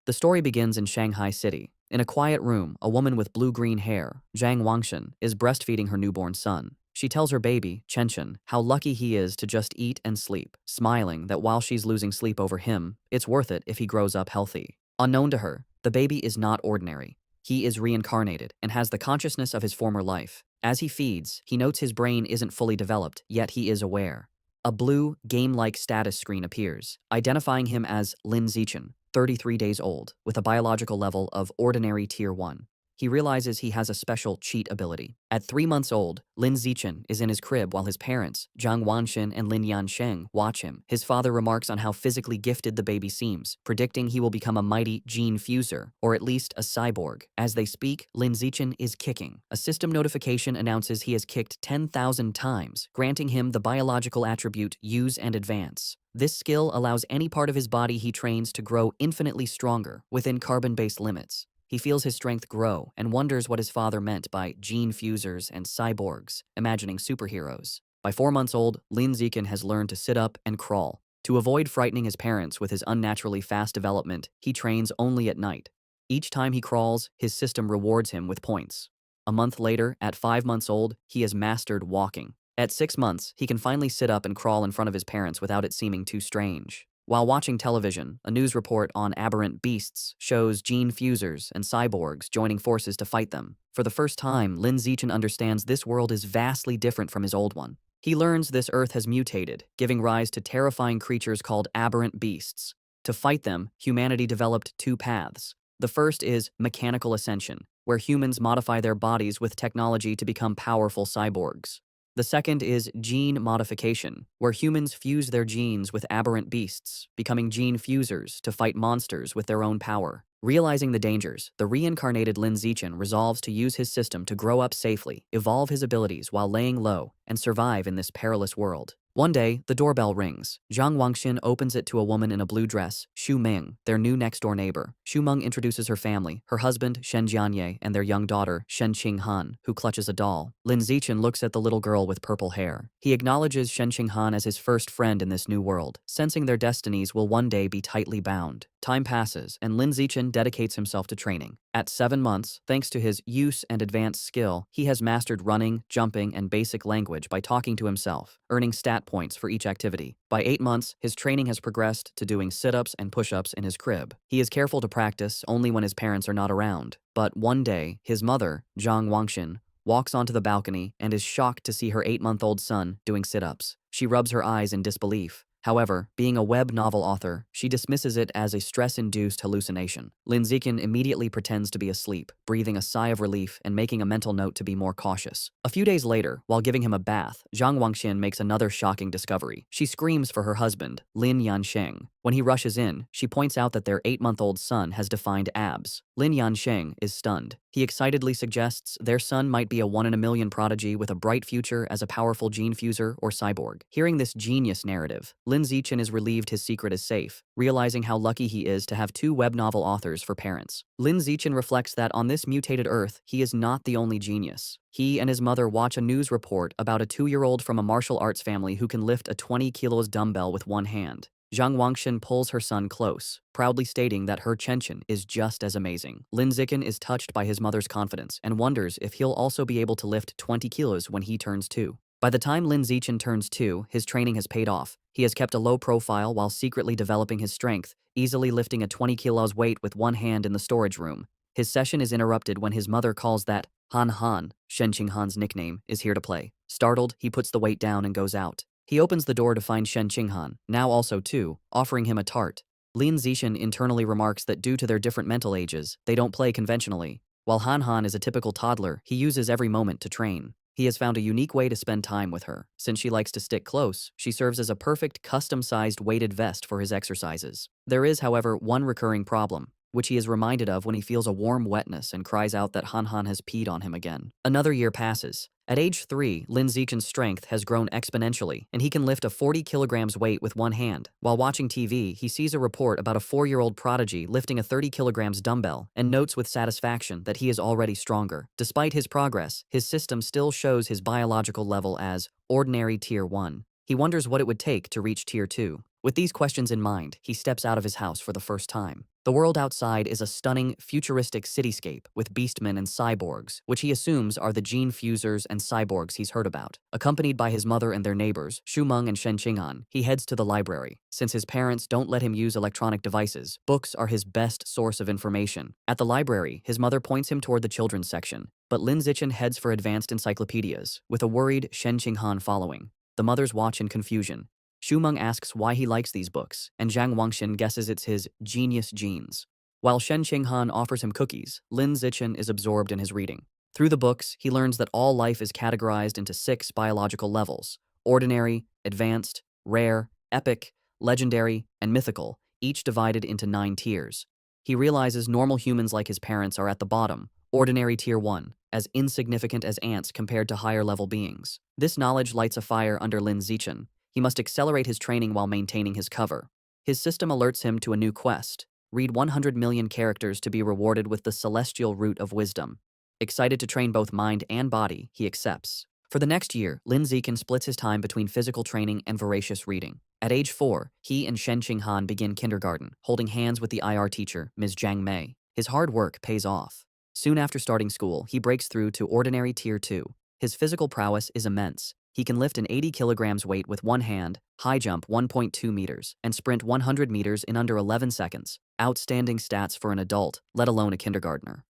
The story begins in Shanghai City. In a quiet room, a woman with blue-green hair, Zhang Wangshan, is breastfeeding her newborn son. She tells her baby, Chenchen, how lucky he is to just eat and sleep, smiling that while she's losing sleep over him, it's worth it if he grows up healthy. Unknown to her, the baby is not ordinary. He is reincarnated and has the consciousness of his former life. As he feeds, he notes his brain isn't fully developed, yet he is aware. A blue, game-like status screen appears, identifying him as Lin Zichen, 33 days old, with a biological level of ordinary Tier 1. He realizes he has a special cheat ability. At 3 months old, Lin Zichen is in his crib while his parents, Zhang Wanxin and Lin Yansheng, watch him. His father remarks on how physically gifted the baby seems, predicting he will become a mighty gene fuser, or at least a cyborg. As they speak, Lin Zichen is kicking. A system notification announces he has kicked 10,000 times, granting him the biological attribute Use and Advance. This skill allows any part of his body he trains to grow infinitely stronger within carbon-based limits. He feels his strength grow and wonders what his father meant by gene fusers and cyborgs, imagining superheroes. By 4 months old, Lin Zichen has learned to sit up and crawl. To avoid frightening his parents with his unnaturally fast development, he trains only at night. Each time he crawls, his system rewards him with points. A month later, at 5 months old, he has mastered walking. At 6 months, he can finally sit up and crawl in front of his parents without it seeming too strange. While watching television, a news report on aberrant beasts shows gene fusers and cyborgs joining forces to fight them. For the first time, Lin Zichen understands this world is vastly different from his old one. He learns this Earth has mutated, giving rise to terrifying creatures called aberrant beasts. To fight them, humanity developed 2 paths. The first is mechanical ascension, where humans modify their bodies with technology to become powerful cyborgs. The second is gene modification, where humans fuse their genes with aberrant beasts, becoming gene fusers to fight monsters with their own power. Realizing the dangers, the reincarnated Lin Zichen resolves to use his system to grow up safely, evolve his abilities while laying low, and survive in this perilous world. One day, the doorbell rings. Zhang Wangxin opens it to a woman in a blue dress, Xu Ming, their new next-door neighbor. Xu Meng introduces her family, her husband, Shen Jianye, and their young daughter, Shen Qinghan, who clutches a doll. Lin Zichen looks at the little girl with purple hair. He acknowledges Shen Qinghan as his first friend in this new world, sensing their destinies will one day be tightly bound. Time passes, and Lin Zichen dedicates himself to training. At 7 months, thanks to his use and advanced skill, he has mastered running, jumping, and basic language by talking to himself, earning stat points for each activity. By 8 months, his training has progressed to doing sit-ups and push-ups in his crib. He is careful to practice only when his parents are not around. But one day, his mother, Zhang Wangxin, walks onto the balcony and is shocked to see her 8-month-old son doing sit-ups. She rubs her eyes in disbelief. However, being a web novel author, she dismisses it as a stress-induced hallucination. Lin Zichen immediately pretends to be asleep, breathing a sigh of relief and making a mental note to be more cautious. A few days later, while giving him a bath, Zhang Wangxin makes another shocking discovery. She screams for her husband, Lin Yansheng. When he rushes in, she points out that their 8-month-old son has defined abs. Lin Yansheng is stunned. He excitedly suggests their son might be a 1-in-a-million prodigy with a bright future as a powerful gene fuser or cyborg. Hearing this genius narrative, Lin Zichen is relieved his secret is safe, realizing how lucky he is to have 2 web novel authors for parents. Lin Zichen reflects that on this mutated Earth, he is not the only genius. He and his mother watch a news report about a 2-year-old from a martial arts family who can lift a 20 kilos dumbbell with one hand. Zhang Wangxin pulls her son close, proudly stating that her Chenchen is just as amazing. Lin Zichen is touched by his mother's confidence and wonders if he'll also be able to lift 20 kilos when he turns 2. By the time Lin Zichen turns 2, his training has paid off. He has kept a low profile while secretly developing his strength, easily lifting a 20 kilos weight with one hand in the storage room. His session is interrupted when his mother calls that Han Han, Shen Qinghan's nickname, is here to play. Startled, he puts the weight down and goes out. He opens the door to find Shen Qinghan, now also 2, offering him a tart. Lin Zichen internally remarks that due to their different mental ages, they don't play conventionally. While Han Han is a typical toddler, he uses every moment to train. He has found a unique way to spend time with her. Since she likes to stick close, she serves as a perfect custom-sized weighted vest for his exercises. There is, however, one recurring problem, which he is reminded of when he feels a warm wetness and cries out that Han Han has peed on him again. Another year passes. At age 3, Lin Zichen's strength has grown exponentially, and he can lift a 40 kilograms weight with one hand. While watching TV, he sees a report about a 4-year-old prodigy lifting a 30 kilograms dumbbell and notes with satisfaction that he is already stronger. Despite his progress, his system still shows his biological level as ordinary Tier 1. He wonders what it would take to reach Tier 2. With these questions in mind, he steps out of his house for the first time. The world outside is a stunning, futuristic cityscape with beastmen and cyborgs, which he assumes are the gene fusers and cyborgs he's heard about. Accompanied by his mother and their neighbors, Shumeng and Shen Qinghan, he heads to the library. Since his parents don't let him use electronic devices, books are his best source of information. At the library, his mother points him toward the children's section, but Lin Zichen heads for advanced encyclopedias, with a worried Shen Qinghan following. The mothers watch in confusion. Shumeng asks why he likes these books, and Zhang Wangxin guesses it's his genius genes. While Shen Qinghan offers him cookies, Lin Zichen is absorbed in his reading. Through the books, he learns that all life is categorized into 6 biological levels: ordinary, advanced, rare, epic, legendary, and mythical, each divided into 9 tiers. He realizes normal humans like his parents are at the bottom, ordinary tier 1, as insignificant as ants compared to higher-level beings. This knowledge lights a fire under Lin Zichen. He must accelerate his training while maintaining his cover. His system alerts him to a new quest: read 100 million characters to be rewarded with the celestial root of wisdom. Excited to train both mind and body, he accepts. For the next year, Lin Zichen splits his time between physical training and voracious reading. At age 4, he and Shen Qinghan begin kindergarten, holding hands with the IR teacher, Ms. Zhang Mei. His hard work pays off. Soon after starting school, he breaks through to ordinary tier 2. His physical prowess is immense. He can lift an 80 kilograms weight with one hand, high jump 1.2 meters, and sprint 100 meters in under 11 seconds. Outstanding stats for an adult, let alone a kindergartner.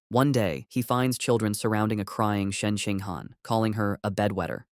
One day, he finds children surrounding a crying Shen Qinghan, calling her a bedwetter.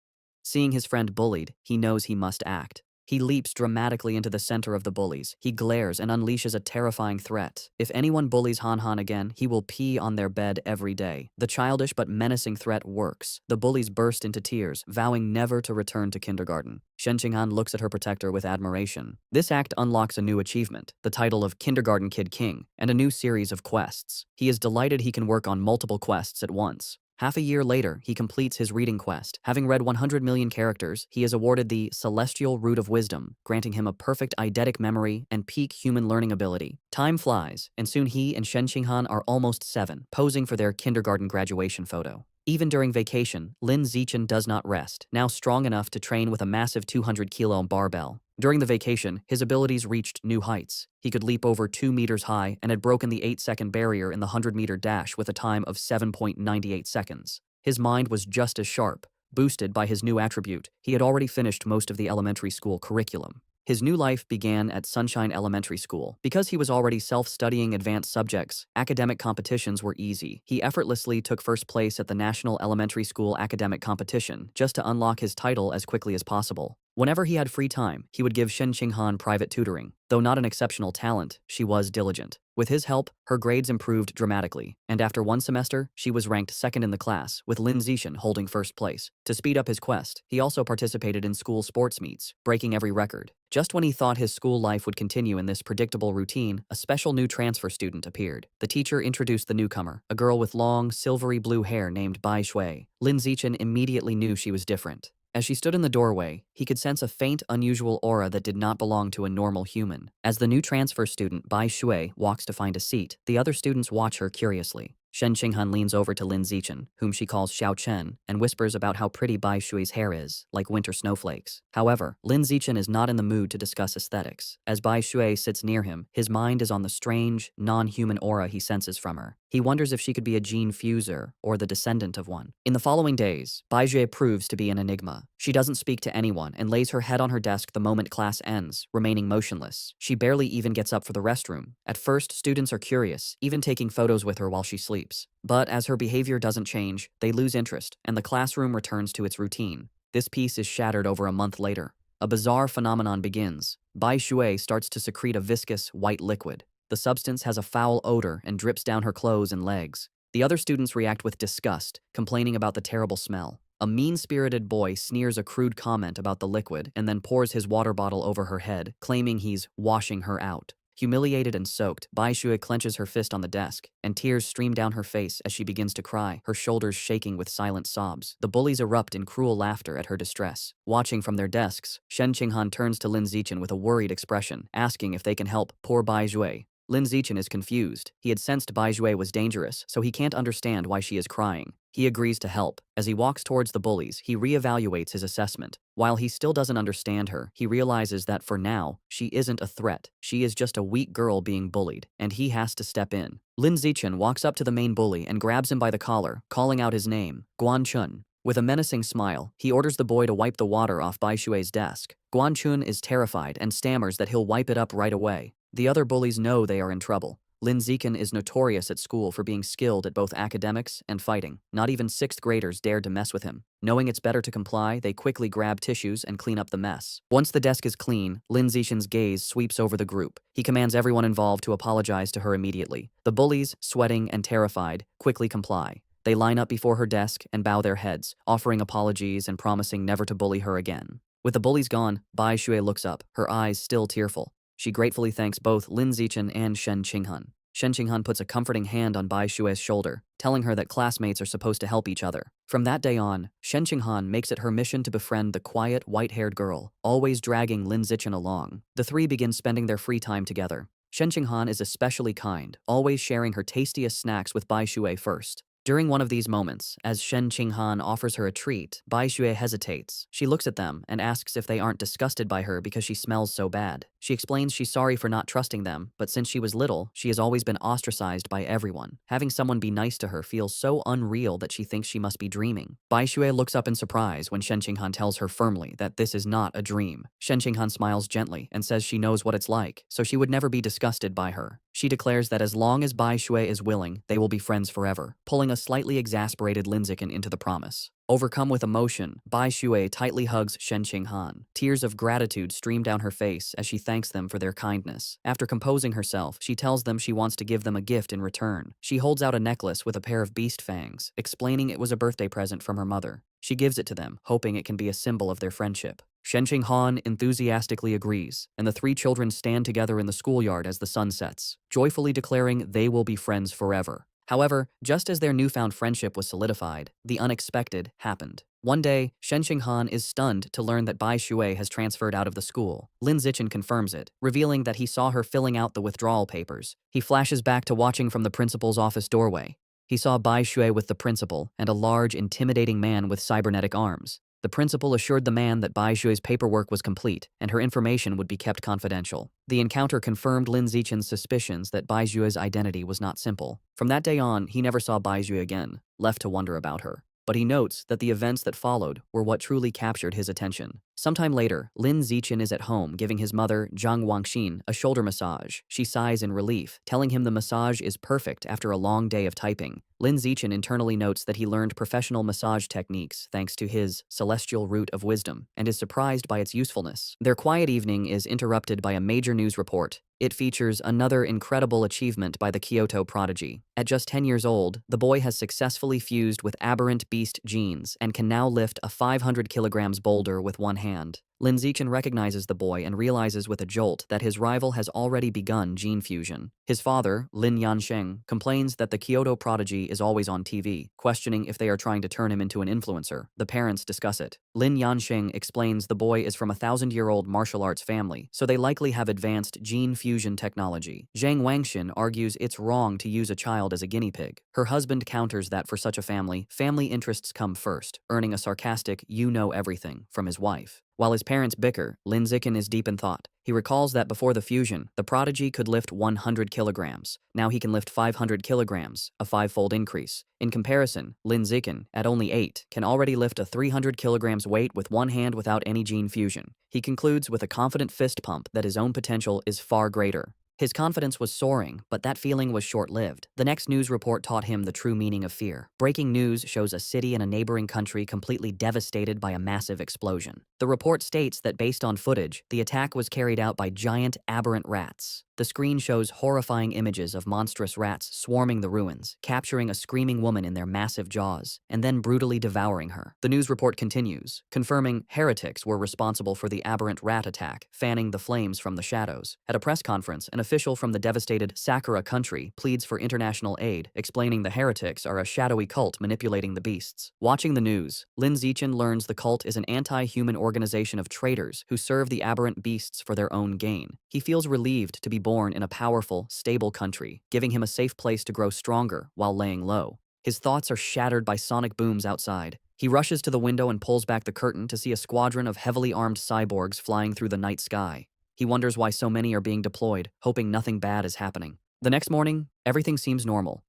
Seeing his friend bullied, he knows he must act. He leaps dramatically into the center of the bullies. He glares and unleashes a terrifying threat. If anyone bullies Han Han again, he will pee on their bed every day. The childish but menacing threat works. The bullies burst into tears, vowing never to return to kindergarten. Shen Qinghan looks at her protector with admiration. This act unlocks a new achievement, the title of Kindergarten Kid King, and a new series of quests. He is delighted he can work on multiple quests at once. Half a year later, he completes his reading quest. Having read 100 million characters, he is awarded the Celestial Root of Wisdom, granting him a perfect eidetic memory and peak human learning ability. Time flies, and soon he and Shen Qinghan are almost 7, posing for their kindergarten graduation photo. Even during vacation, Lin Zichen does not rest, now strong enough to train with a massive 200-kilo barbell. During the vacation, his abilities reached new heights. He could leap over 2 meters high and had broken the 8-second barrier in the 100-meter dash with a time of 7.98 seconds. His mind was just as sharp. Boosted by his new attribute, he had already finished most of the elementary school curriculum. His new life began at Sunshine Elementary School. Because he was already self-studying advanced subjects, academic competitions were easy. He effortlessly took first place at the National Elementary School Academic Competition, just to unlock his title as quickly as possible. Whenever he had free time, he would give Shen Qinghan private tutoring. Though not an exceptional talent, she was diligent. With his help, her grades improved dramatically, and after one semester, she was ranked second in the class, with Lin Zichen holding first place. To speed up his quest, he also participated in school sports meets, breaking every record. Just when he thought his school life would continue in this predictable routine, a special new transfer student appeared. The teacher introduced the newcomer, a girl with long, silvery blue hair named Bai Shui. Lin Zichen immediately knew she was different. As she stood in the doorway, he could sense a faint, unusual aura that did not belong to a normal human. As the new transfer student, Bai Shui, walks to find a seat, the other students watch her curiously. Shen Qinghan leans over to Lin Zichen, whom she calls Xiao Chen, and whispers about how pretty Bai Shui's hair is, like winter snowflakes. However, Lin Zichen is not in the mood to discuss aesthetics. As Bai Shui sits near him, his mind is on the strange, non-human aura he senses from her. He wonders if she could be a gene fuser or the descendant of one. In the following days, Bai Shui proves to be an enigma. She doesn't speak to anyone and lays her head on her desk the moment class ends, remaining motionless. She barely even gets up for the restroom. At first, students are curious, even taking photos with her while she sleeps. But as her behavior doesn't change, they lose interest, and the classroom returns to its routine. This peace is shattered over a month later. A bizarre phenomenon begins. Bai Shui starts to secrete a viscous, white liquid. The substance has a foul odor and drips down her clothes and legs. The other students react with disgust, complaining about the terrible smell. A mean-spirited boy sneers a crude comment about the liquid and then pours his water bottle over her head, claiming he's washing her out. Humiliated and soaked, Bai Shui clenches her fist on the desk, and tears stream down her face as she begins to cry, her shoulders shaking with silent sobs. The bullies erupt in cruel laughter at her distress. Watching from their desks, Shen Qinghan turns to Lin Zichen with a worried expression, asking if they can help poor Bai Shui. Lin Zichen is confused. He had sensed Bai Jue was dangerous, so he can't understand why she is crying. He agrees to help. As he walks towards the bullies, he reevaluates his assessment. While he still doesn't understand her, he realizes that for now, she isn't a threat. She is just a weak girl being bullied, and he has to step in. Lin Zichen walks up to the main bully and grabs him by the collar, calling out his name, Guan Chun. With a menacing smile, he orders the boy to wipe the water off Bai Shui's desk. Guan Chun is terrified and stammers that he'll wipe it up right away. The other bullies know they are in trouble. Lin Zichen is notorious at school for being skilled at both academics and fighting. Not even 6th graders dared to mess with him. Knowing it's better to comply, they quickly grab tissues and clean up the mess. Once the desk is clean, Lin Zichen's gaze sweeps over the group. He commands everyone involved to apologize to her immediately. The bullies, sweating and terrified, quickly comply. They line up before her desk and bow their heads, offering apologies and promising never to bully her again. With the bullies gone, Bai Xue looks up, her eyes still tearful. She gratefully thanks both Lin Zichen and Shen Qinghan. Shen Qinghan puts a comforting hand on Bai Xue's shoulder, telling her that classmates are supposed to help each other. From that day on, Shen Qinghan makes it her mission to befriend the quiet, white-haired girl, always dragging Lin Zichen along. The three begin spending their free time together. Shen Qinghan is especially kind, always sharing her tastiest snacks with Bai Xue first. During one of these moments, as Shen Qinghan offers her a treat, Bai Xue hesitates. She looks at them and asks if they aren't disgusted by her because she smells so bad. She explains she's sorry for not trusting them, but since she was little, she has always been ostracized by everyone. Having someone be nice to her feels so unreal that she thinks she must be dreaming. Bai Xue looks up in surprise when Shen Qinghan tells her firmly that this is not a dream. Shen Qinghan smiles gently and says she knows what it's like, so she would never be disgusted by her. She declares that as long as Bai Xue is willing, they will be friends forever, pulling a slightly exasperated Lin Zichen into the promise. Overcome with emotion, Bai Xue tightly hugs Shen Qinghan. Tears of gratitude stream down her face as she thanks them for their kindness. After composing herself, she tells them she wants to give them a gift in return. She holds out a necklace with a pair of beast fangs, explaining it was a birthday present from her mother. She gives it to them, hoping it can be a symbol of their friendship. Shen Qinghan enthusiastically agrees, and the three children stand together in the schoolyard as the sun sets, joyfully declaring they will be friends forever. However, just as their newfound friendship was solidified, the unexpected happened. One day, Shen Qinghan is stunned to learn that Bai Xue has transferred out of the school. Lin Zichen confirms it, revealing that he saw her filling out the withdrawal papers. He flashes back to watching from the principal's office doorway. He saw Bai Xue with the principal and a large, intimidating man with cybernetic arms. The principal assured the man that Bai Xue's paperwork was complete and her information would be kept confidential. The encounter confirmed Lin Zichen's suspicions that Bai Xue's identity was not simple. From that day on, he never saw Bai Xue again, left to wonder about her. But he notes that the events that followed were what truly captured his attention. Sometime later, Lin Zichen is at home giving his mother, Zhang Wangxin, a shoulder massage. She sighs in relief, telling him the massage is perfect after a long day of typing. Lin Zichen internally notes that he learned professional massage techniques thanks to his celestial root of wisdom and is surprised by its usefulness. Their quiet evening is interrupted by a major news report. It features another incredible achievement by the Kyoto prodigy. At just 10 years old, the boy has successfully fused with aberrant beast genes and can now lift a 500 kilograms boulder with one hand. Lin Zichen recognizes the boy and realizes with a jolt that his rival has already begun gene fusion. His father, Lin Yansheng, complains that the Kyoto prodigy is always on TV, questioning if they are trying to turn him into an influencer. The parents discuss it. Lin Yansheng explains the boy is from a 1,000-year-old martial arts family, so they likely have advanced gene fusion technology. Zhang Wangxin argues it's wrong to use a child as a guinea pig. Her husband counters that for such a family interests come first, earning a sarcastic "you know everything" from his wife. While his parents bicker, Lin Zichen is deep in thought. He recalls that before the fusion, the prodigy could lift 100 kilograms. Now he can lift 500 kilograms, a 5-fold increase. In comparison, Lin Zichen, at only 8, can already lift a 300 kilograms weight with one hand without any gene fusion. He concludes with a confident fist pump that his own potential is far greater. His confidence was soaring, but that feeling was short-lived. The next news report taught him the true meaning of fear. Breaking news shows a city in a neighboring country completely devastated by a massive explosion. The report states that based on footage, the attack was carried out by giant, aberrant rats. The screen shows horrifying images of monstrous rats swarming the ruins, capturing a screaming woman in their massive jaws, and then brutally devouring her. The news report continues, confirming heretics were responsible for the aberrant rat attack, fanning the flames from the shadows. At a press conference, an official from the devastated Sakura country pleads for international aid, explaining the heretics are a shadowy cult manipulating the beasts. Watching the news, Lin Zichen learns the cult is an anti-human organization of traitors who serve the aberrant beasts for their own gain. He feels relieved to be born born in a powerful, stable country, giving him a safe place to grow stronger while laying low. His thoughts are shattered by sonic booms outside. He rushes to the window and pulls back the curtain to see a squadron of heavily armed cyborgs flying through the night sky. He wonders why so many are being deployed, hoping nothing bad is happening. The next morning, everything seems normal.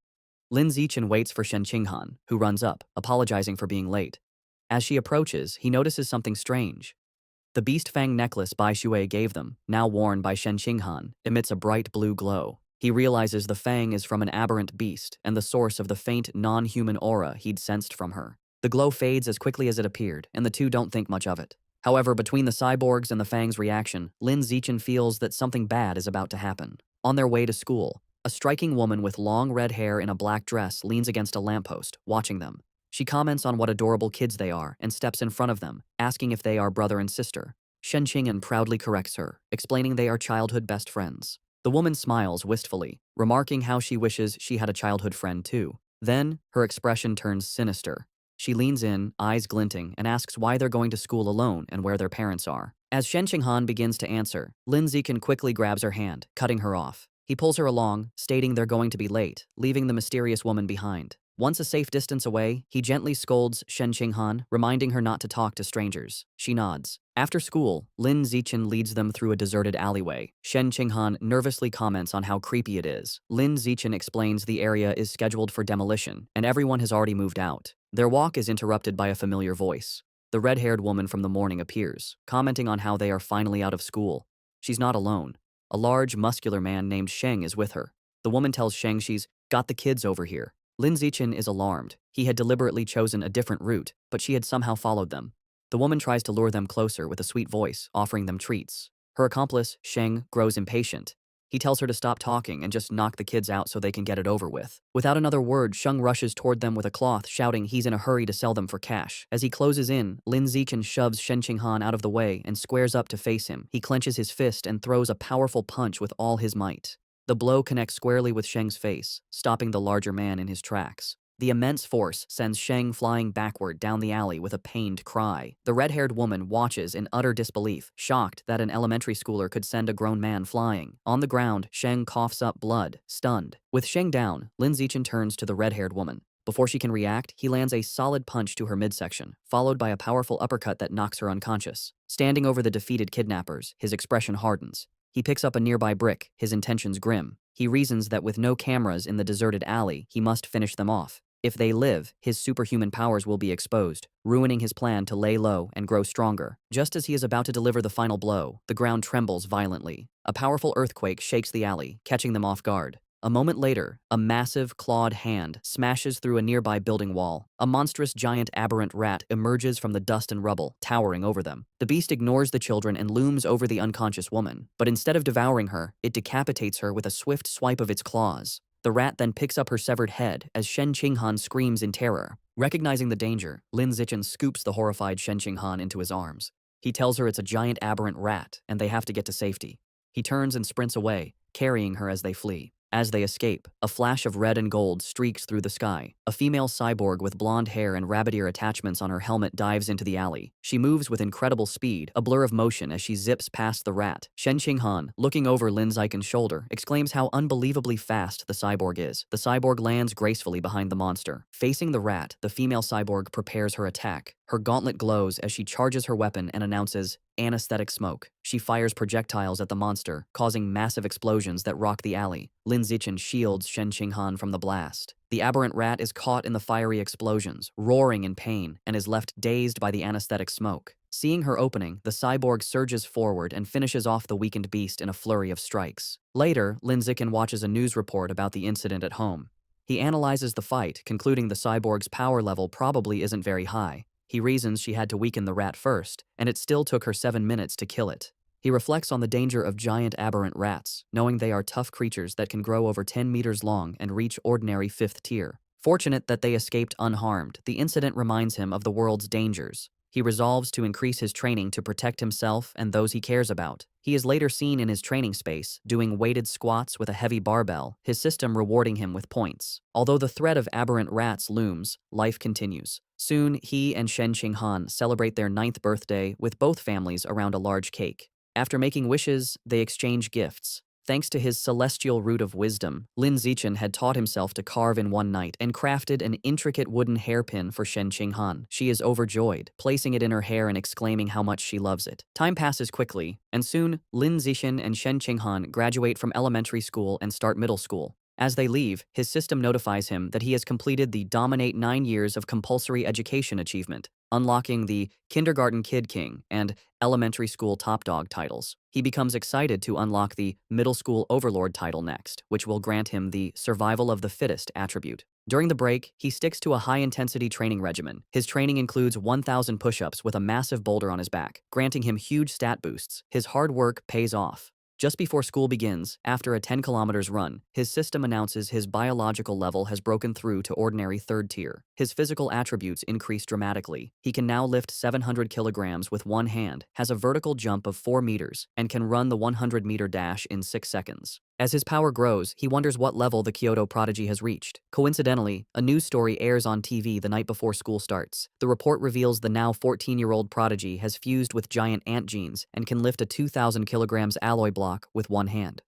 Lin Zichen waits for Shen Qinghan, who runs up, apologizing for being late. As she approaches, he notices something strange. The beast fang necklace Bai Shui gave them, now worn by Shen Qinghan, emits a bright blue glow. He realizes the fang is from an aberrant beast and the source of the faint, non-human aura he'd sensed from her. The glow fades as quickly as it appeared, and the two don't think much of it. However, between the cyborgs and the fang's reaction, Lin Zichen feels that something bad is about to happen. On their way to school, a striking woman with long red hair in a black dress leans against a lamppost, watching them. She comments on what adorable kids they are and steps in front of them, asking if they are brother and sister. Shen Qinghan proudly corrects her, explaining they are childhood best friends. The woman smiles wistfully, remarking how she wishes she had a childhood friend too. Then, her expression turns sinister. She leans in, eyes glinting, and asks why they're going to school alone and where their parents are. As Shen Qinghan begins to answer, Lin Zichen quickly grabs her hand, cutting her off. He pulls her along, stating they're going to be late, leaving the mysterious woman behind. Once a safe distance away, he gently scolds Shen Qinghan, reminding her not to talk to strangers. She nods. After school, Lin Zichen leads them through a deserted alleyway. Shen Qinghan nervously comments on how creepy it is. Lin Zichen explains the area is scheduled for demolition, and everyone has already moved out. Their walk is interrupted by a familiar voice. The red-haired woman from the morning appears, commenting on how they are finally out of school. She's not alone. A large, muscular man named Sheng is with her. The woman tells Sheng she's got the kids over here. Lin Zichen is alarmed. He had deliberately chosen a different route, but she had somehow followed them. The woman tries to lure them closer with a sweet voice, offering them treats. Her accomplice, Sheng, grows impatient. He tells her to stop talking and just knock the kids out so they can get it over with. Without another word, Sheng rushes toward them with a cloth, shouting he's in a hurry to sell them for cash. As he closes in, Lin Zichen shoves Shen Qinghan out of the way and squares up to face him. He clenches his fist and throws a powerful punch with all his might. The blow connects squarely with Sheng's face, stopping the larger man in his tracks. The immense force sends Sheng flying backward down the alley with a pained cry. The red-haired woman watches in utter disbelief, shocked that an elementary schooler could send a grown man flying. On the ground, Sheng coughs up blood, stunned. With Sheng down, Lin Zichen turns to the red-haired woman. Before she can react, he lands a solid punch to her midsection, followed by a powerful uppercut that knocks her unconscious. Standing over the defeated kidnappers, his expression hardens. He picks up a nearby brick, his intentions grim. He reasons that with no cameras in the deserted alley, he must finish them off. If they live, his superhuman powers will be exposed, ruining his plan to lay low and grow stronger. Just as he is about to deliver the final blow, the ground trembles violently. A powerful earthquake shakes the alley, catching them off guard. A moment later, a massive, clawed hand smashes through a nearby building wall. A monstrous giant aberrant rat emerges from the dust and rubble, towering over them. The beast ignores the children and looms over the unconscious woman, but instead of devouring her, it decapitates her with a swift swipe of its claws. The rat then picks up her severed head as Shen Qinghan screams in terror. Recognizing the danger, Lin Zichen scoops the horrified Shen Qinghan into his arms. He tells her it's a giant aberrant rat and they have to get to safety. He turns and sprints away, carrying her as they flee. As they escape, a flash of red and gold streaks through the sky. A female cyborg with blonde hair and rabbit ear attachments on her helmet dives into the alley. She moves with incredible speed, a blur of motion as she zips past the rat. Shen Qinghan, looking over Lin Zichen's shoulder, exclaims how unbelievably fast the cyborg is. The cyborg lands gracefully behind the monster. Facing the rat, the female cyborg prepares her attack. Her gauntlet glows as she charges her weapon and announces, anesthetic smoke. She fires projectiles at the monster, causing massive explosions that rock the alley. Lin Zichen shields Shen Qinghan from the blast. The aberrant rat is caught in the fiery explosions, roaring in pain, and is left dazed by the anesthetic smoke. Seeing her opening, the cyborg surges forward and finishes off the weakened beast in a flurry of strikes. Later, Lin Zichen watches a news report about the incident at home. He analyzes the fight, concluding the cyborg's power level probably isn't very high. He reasons she had to weaken the rat first, and it still took her 7 minutes to kill it. He reflects on the danger of giant aberrant rats, knowing they are tough creatures that can grow over 10 meters long and reach ordinary 5th tier. Fortunate that they escaped unharmed, the incident reminds him of the world's dangers. He resolves to increase his training to protect himself and those he cares about. He is later seen in his training space, doing weighted squats with a heavy barbell, his system rewarding him with points. Although the threat of aberrant rats looms, life continues. Soon, he and Shen Qinghan celebrate their 9th birthday with both families around a large cake. After making wishes, they exchange gifts. Thanks to his celestial root of wisdom, Lin Zichen had taught himself to carve in one night and crafted an intricate wooden hairpin for Shen Qinghan. She is overjoyed, placing it in her hair and exclaiming how much she loves it. Time passes quickly, and soon, Lin Zichen and Shen Qinghan graduate from elementary school and start middle school. As they leave, his system notifies him that he has completed the Dominate 9 years of compulsory education achievement, unlocking the Kindergarten Kid King and Elementary School Top Dog titles. He becomes excited to unlock the Middle School Overlord title next, which will grant him the Survival of the Fittest attribute. During the break, he sticks to a high-intensity training regimen. His training includes 1,000 push-ups with a massive boulder on his back, granting him huge stat boosts. His hard work pays off. Just before school begins, after a 10 kilometers run, his system announces his biological level has broken through to ordinary 3rd tier. His physical attributes increase dramatically. He can now lift 700 kilograms with one hand, has a vertical jump of 4 meters, and can run the 100-meter dash in 6 seconds. As his power grows, he wonders what level the Kyoto prodigy has reached. Coincidentally, a news story airs on TV the night before school starts. The report reveals the now 14-year-old prodigy has fused with giant ant genes and can lift a 2,000 kilograms alloy block with one hand.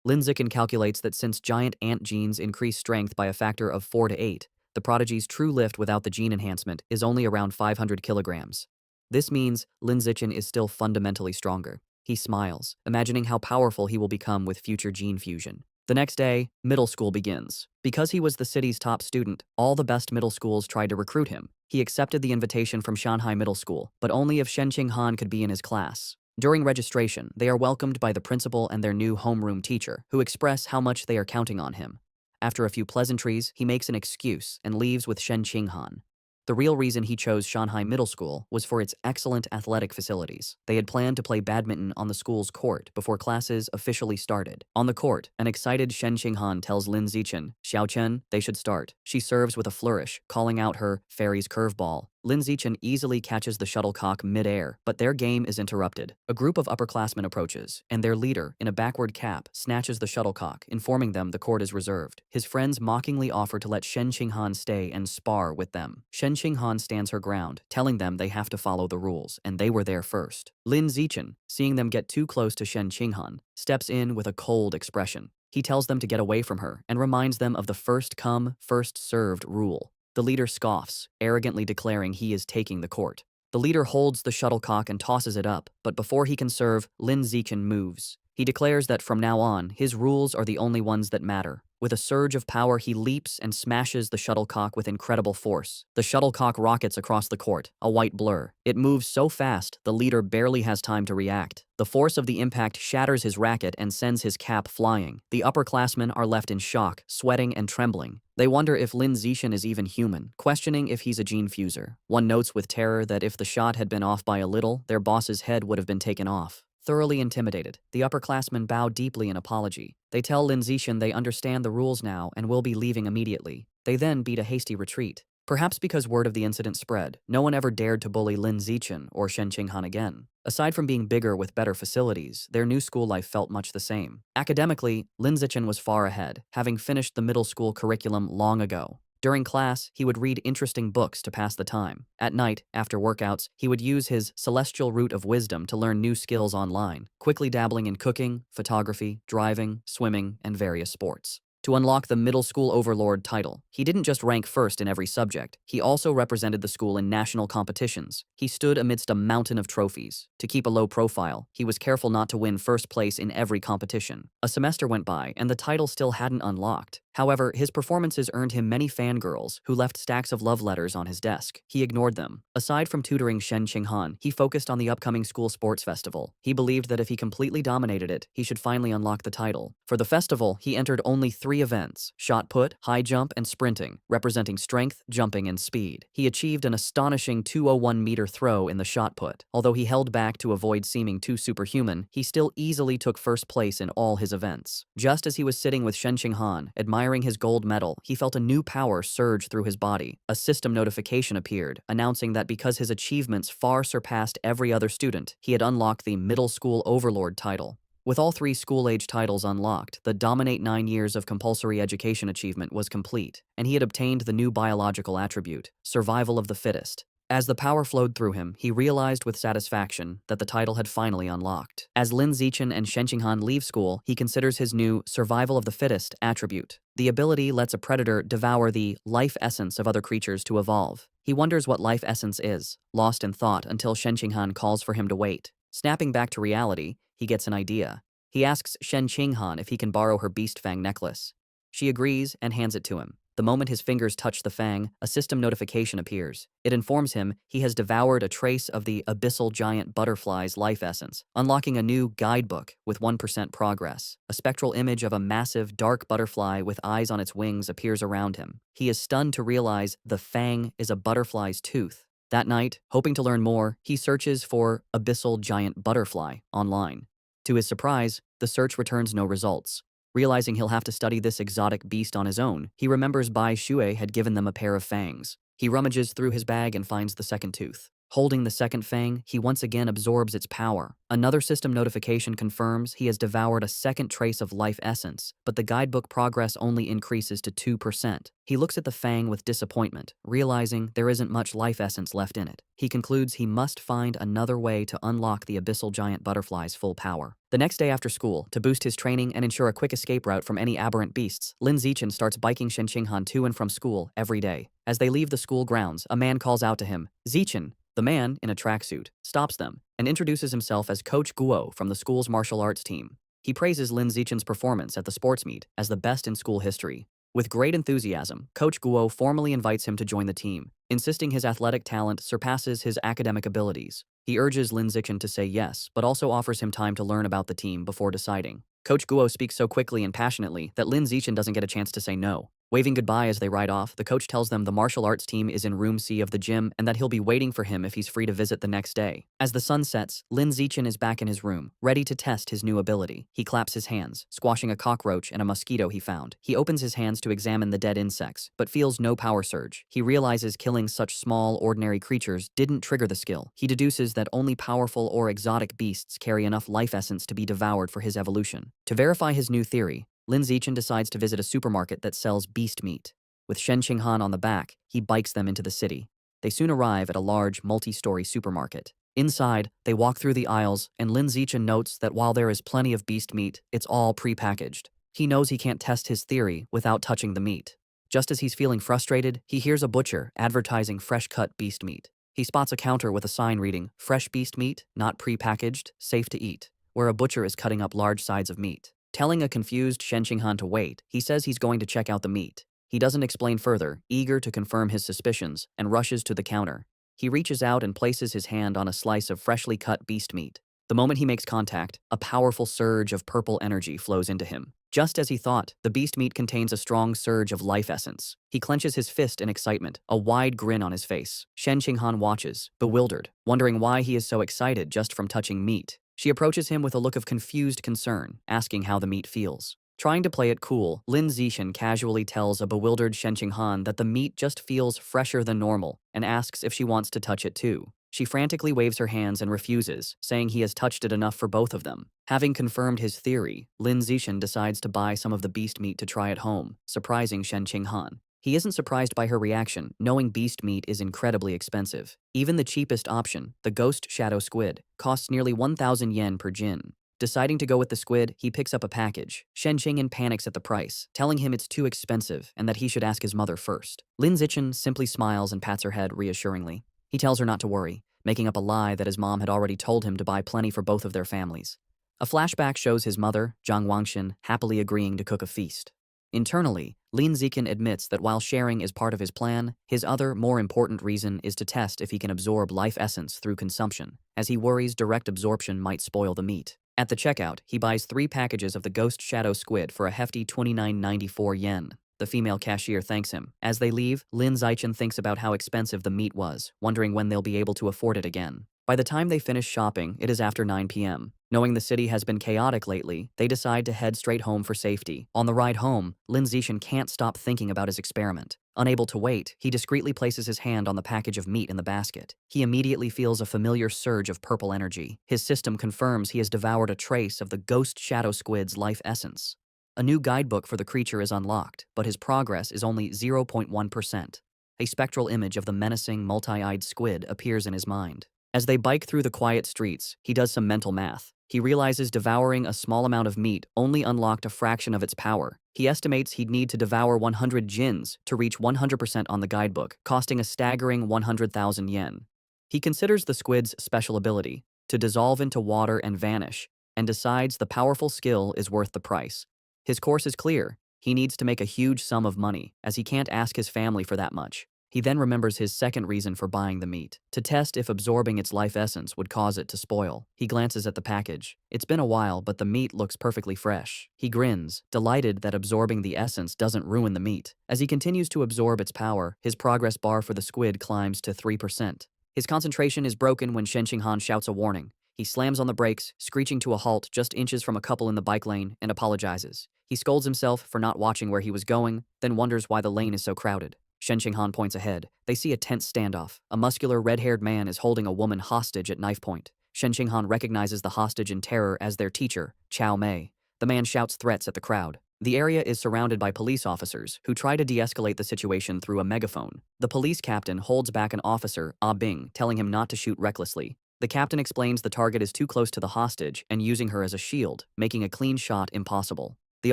Lin Zichen calculates that since giant ant genes increase strength by a factor of 4 to 8, the prodigy's true lift without the gene enhancement is only around 500 kilograms. This means Lin Zichen is still fundamentally stronger. He smiles, imagining how powerful he will become with future gene fusion. The next day, middle school begins. Because he was the city's top student, all the best middle schools tried to recruit him. He accepted the invitation from Shanghai Middle School, but only if Shen Qinghan could be in his class. During registration, they are welcomed by the principal and their new homeroom teacher, who express how much they are counting on him. After a few pleasantries, he makes an excuse and leaves with Shen Qinghan. The real reason he chose Shanghai Middle School was for its excellent athletic facilities. They had planned to play badminton on the school's court before classes officially started. On the court, an excited Shen Qinghan tells Lin Zichen, Xiaochen, they should start. She serves with a flourish, calling out her fairy's curveball. Lin Zichen easily catches the shuttlecock mid-air, but their game is interrupted. A group of upperclassmen approaches, and their leader, in a backward cap, snatches the shuttlecock, informing them the court is reserved. His friends mockingly offer to let Shen Qinghan stay and spar with them. Shen Qinghan stands her ground, telling them they have to follow the rules, and they were there first. Lin Zichen, seeing them get too close to Shen Qinghan, steps in with a cold expression. He tells them to get away from her and reminds them of the first come, first served rule. The leader scoffs, arrogantly declaring he is taking the court. The leader holds the shuttlecock and tosses it up, but before he can serve, Lin Zichen moves. He declares that from now on, his rules are the only ones that matter. With a surge of power, he leaps and smashes the shuttlecock with incredible force. The shuttlecock rockets across the court, a white blur. It moves so fast, the leader barely has time to react. The force of the impact shatters his racket and sends his cap flying. The upperclassmen are left in shock, sweating and trembling. They wonder if Lin Zichen is even human, questioning if he's a gene fuser. One notes with terror that if the shot had been off by a little, their boss's head would have been taken off. Thoroughly intimidated, the upperclassmen bow deeply in apology. They tell Lin Zichen they understand the rules now and will be leaving immediately. They then beat a hasty retreat. Perhaps because word of the incident spread, no one ever dared to bully Lin Zichen or Shen Qinghan again. Aside from being bigger with better facilities, their new school life felt much the same. Academically, Lin Zichen was far ahead, having finished the middle school curriculum long ago. During class, he would read interesting books to pass the time. At night, after workouts, he would use his celestial root of wisdom to learn new skills online, quickly dabbling in cooking, photography, driving, swimming, and various sports. To unlock the Middle School Overlord title, he didn't just rank first in every subject, he also represented the school in national competitions. He stood amidst a mountain of trophies. To keep a low profile, he was careful not to win first place in every competition. A semester went by, and the title still hadn't unlocked. However, his performances earned him many fangirls who left stacks of love letters on his desk. He ignored them. Aside from tutoring Shen Qinghan, he focused on the upcoming school sports festival. He believed that if he completely dominated it, he should finally unlock the title. For the festival, he entered only 3 events: shot put, high jump, and sprinting, representing strength, jumping, and speed. He achieved an astonishing 201-meter throw in the shot put. Although he held back to avoid seeming too superhuman, he still easily took first place in all his events. Just as he was sitting with Shen Qinghan, admiring his gold medal, he felt a new power surge through his body. A system notification appeared, announcing that because his achievements far surpassed every other student, he had unlocked the Middle School Overlord title. With all 3 school-age titles unlocked, the Dominate 9 years of compulsory education achievement was complete, and he had obtained the new biological attribute, Survival of the Fittest. As the power flowed through him, he realized with satisfaction that the title had finally unlocked. As Lin Zichen and Shen Qinghan leave school, he considers his new survival of the fittest attribute. The ability lets a predator devour the life essence of other creatures to evolve. He wonders what life essence is, lost in thought until Shen Qinghan calls for him to wait. Snapping back to reality, he gets an idea. He asks Shen Qinghan if he can borrow her beast fang necklace. She agrees and hands it to him. The moment his fingers touch the fang, a system notification appears. It informs him he has devoured a trace of the abyssal giant butterfly's life essence, unlocking a new guidebook with 1% progress. A spectral image of a massive, dark butterfly with eyes on its wings appears around him. He is stunned to realize the fang is a butterfly's tooth. That night, hoping to learn more, he searches for abyssal giant butterfly online. To his surprise, the search returns no results. Realizing he'll have to study this exotic beast on his own, he remembers Bai Shui had given them a pair of fangs. He rummages through his bag and finds the second tooth. Holding the second fang, he once again absorbs its power. Another system notification confirms he has devoured a second trace of life essence, but the guidebook progress only increases to 2%. He looks at the fang with disappointment, realizing there isn't much life essence left in it. He concludes he must find another way to unlock the abyssal giant butterfly's full power. The next day after school, to boost his training and ensure a quick escape route from any aberrant beasts, Lin Zichen starts biking Shen Qinghan to and from school every day. As they leave the school grounds, a man calls out to him, "Zichen." The man, in a tracksuit, stops them and introduces himself as Coach Guo from the school's martial arts team. He praises Lin Zichen's performance at the sports meet as the best in school history. With great enthusiasm, Coach Guo formally invites him to join the team, insisting his athletic talent surpasses his academic abilities. He urges Lin Zichen to say yes, but also offers him time to learn about the team before deciding. Coach Guo speaks so quickly and passionately that Lin Zichen doesn't get a chance to say no. Waving goodbye as they ride off, the coach tells them the martial arts team is in room C of the gym and that he'll be waiting for him if he's free to visit the next day. As the sun sets, Lin Zichen is back in his room, ready to test his new ability. He claps his hands, squashing a cockroach and a mosquito he found. He opens his hands to examine the dead insects, but feels no power surge. He realizes killing such small, ordinary creatures didn't trigger the skill. He deduces that only powerful or exotic beasts carry enough life essence to be devoured for his evolution. To verify his new theory, Lin Zichen decides to visit a supermarket that sells beast meat. With Shen Qinghan on the back, he bikes them into the city. They soon arrive at a large, multi-story supermarket. Inside, they walk through the aisles, and Lin Zichen notes that while there is plenty of beast meat, it's all pre-packaged. He knows he can't test his theory without touching the meat. Just as he's feeling frustrated, he hears a butcher advertising fresh-cut beast meat. He spots a counter with a sign reading, "Fresh beast meat, not pre-packaged, safe to eat," where a butcher is cutting up large sides of meat. Telling a confused Shen Qinghan to wait, he says he's going to check out the meat. He doesn't explain further, eager to confirm his suspicions, and rushes to the counter. He reaches out and places his hand on a slice of freshly cut beast meat. The moment he makes contact, a powerful surge of purple energy flows into him. Just as he thought, the beast meat contains a strong surge of life essence. He clenches his fist in excitement, a wide grin on his face. Shen Qinghan watches, bewildered, wondering why he is so excited just from touching meat. She approaches him with a look of confused concern, asking how the meat feels. Trying to play it cool, Lin Zichen casually tells a bewildered Shen Qinghan that the meat just feels fresher than normal and asks if she wants to touch it too. She frantically waves her hands and refuses, saying he has touched it enough for both of them. Having confirmed his theory, Lin Zichen decides to buy some of the beast meat to try at home, surprising Shen Qinghan. He isn't surprised by her reaction, knowing beast meat is incredibly expensive. Even the cheapest option, the ghost shadow squid, costs nearly 1,000 yen per jin. Deciding to go with the squid, he picks up a package. Shen Qinghan panics at the price, telling him it's too expensive and that he should ask his mother first. Lin Zichen simply smiles and pats her head reassuringly. He tells her not to worry, making up a lie that his mom had already told him to buy plenty for both of their families. A flashback shows his mother, Zhang Wangxin, happily agreeing to cook a feast. Internally, Lin Zichen admits that while sharing is part of his plan, his other, more important reason is to test if he can absorb life essence through consumption, as he worries direct absorption might spoil the meat. At the checkout, he buys 3 packages of the ghost shadow squid for a hefty 29.94 yen. The female cashier thanks him. As they leave, Lin Zichen thinks about how expensive the meat was, wondering when they'll be able to afford it again. By the time they finish shopping, it is after 9 p.m. Knowing the city has been chaotic lately, they decide to head straight home for safety. On the ride home, Lin Zichen can't stop thinking about his experiment. Unable to wait, he discreetly places his hand on the package of meat in the basket. He immediately feels a familiar surge of purple energy. His system confirms he has devoured a trace of the ghost shadow squid's life essence. A new guidebook for the creature is unlocked, but his progress is only 0.1%. A spectral image of the menacing, multi-eyed squid appears in his mind. As they bike through the quiet streets, he does some mental math. He realizes devouring a small amount of meat only unlocked a fraction of its power. He estimates he'd need to devour 100 jins to reach 100% on the guidebook, costing a staggering 100,000 yen. He considers the squid's special ability, to dissolve into water and vanish, and decides the powerful skill is worth the price. His course is clear. He needs to make a huge sum of money, as he can't ask his family for that much. He then remembers his second reason for buying the meat, to test if absorbing its life essence would cause it to spoil. He glances at the package. It's been a while, but the meat looks perfectly fresh. He grins, delighted that absorbing the essence doesn't ruin the meat. As he continues to absorb its power, his progress bar for the squid climbs to 3%. His concentration is broken when Shen Qinghan shouts a warning. He slams on the brakes, screeching to a halt just inches from a couple in the bike lane, and apologizes. He scolds himself for not watching where he was going, then wonders why the lane is so crowded. Shen Qinghan points ahead. They see a tense standoff. A muscular, red-haired man is holding a woman hostage at knife point. Shen Qinghan recognizes the hostage in terror as their teacher, Chow Mei. The man shouts threats at the crowd. The area is surrounded by police officers, who try to de-escalate the situation through a megaphone. The police captain holds back an officer, Ah Bing, telling him not to shoot recklessly. The captain explains the target is too close to the hostage and using her as a shield, making a clean shot impossible. The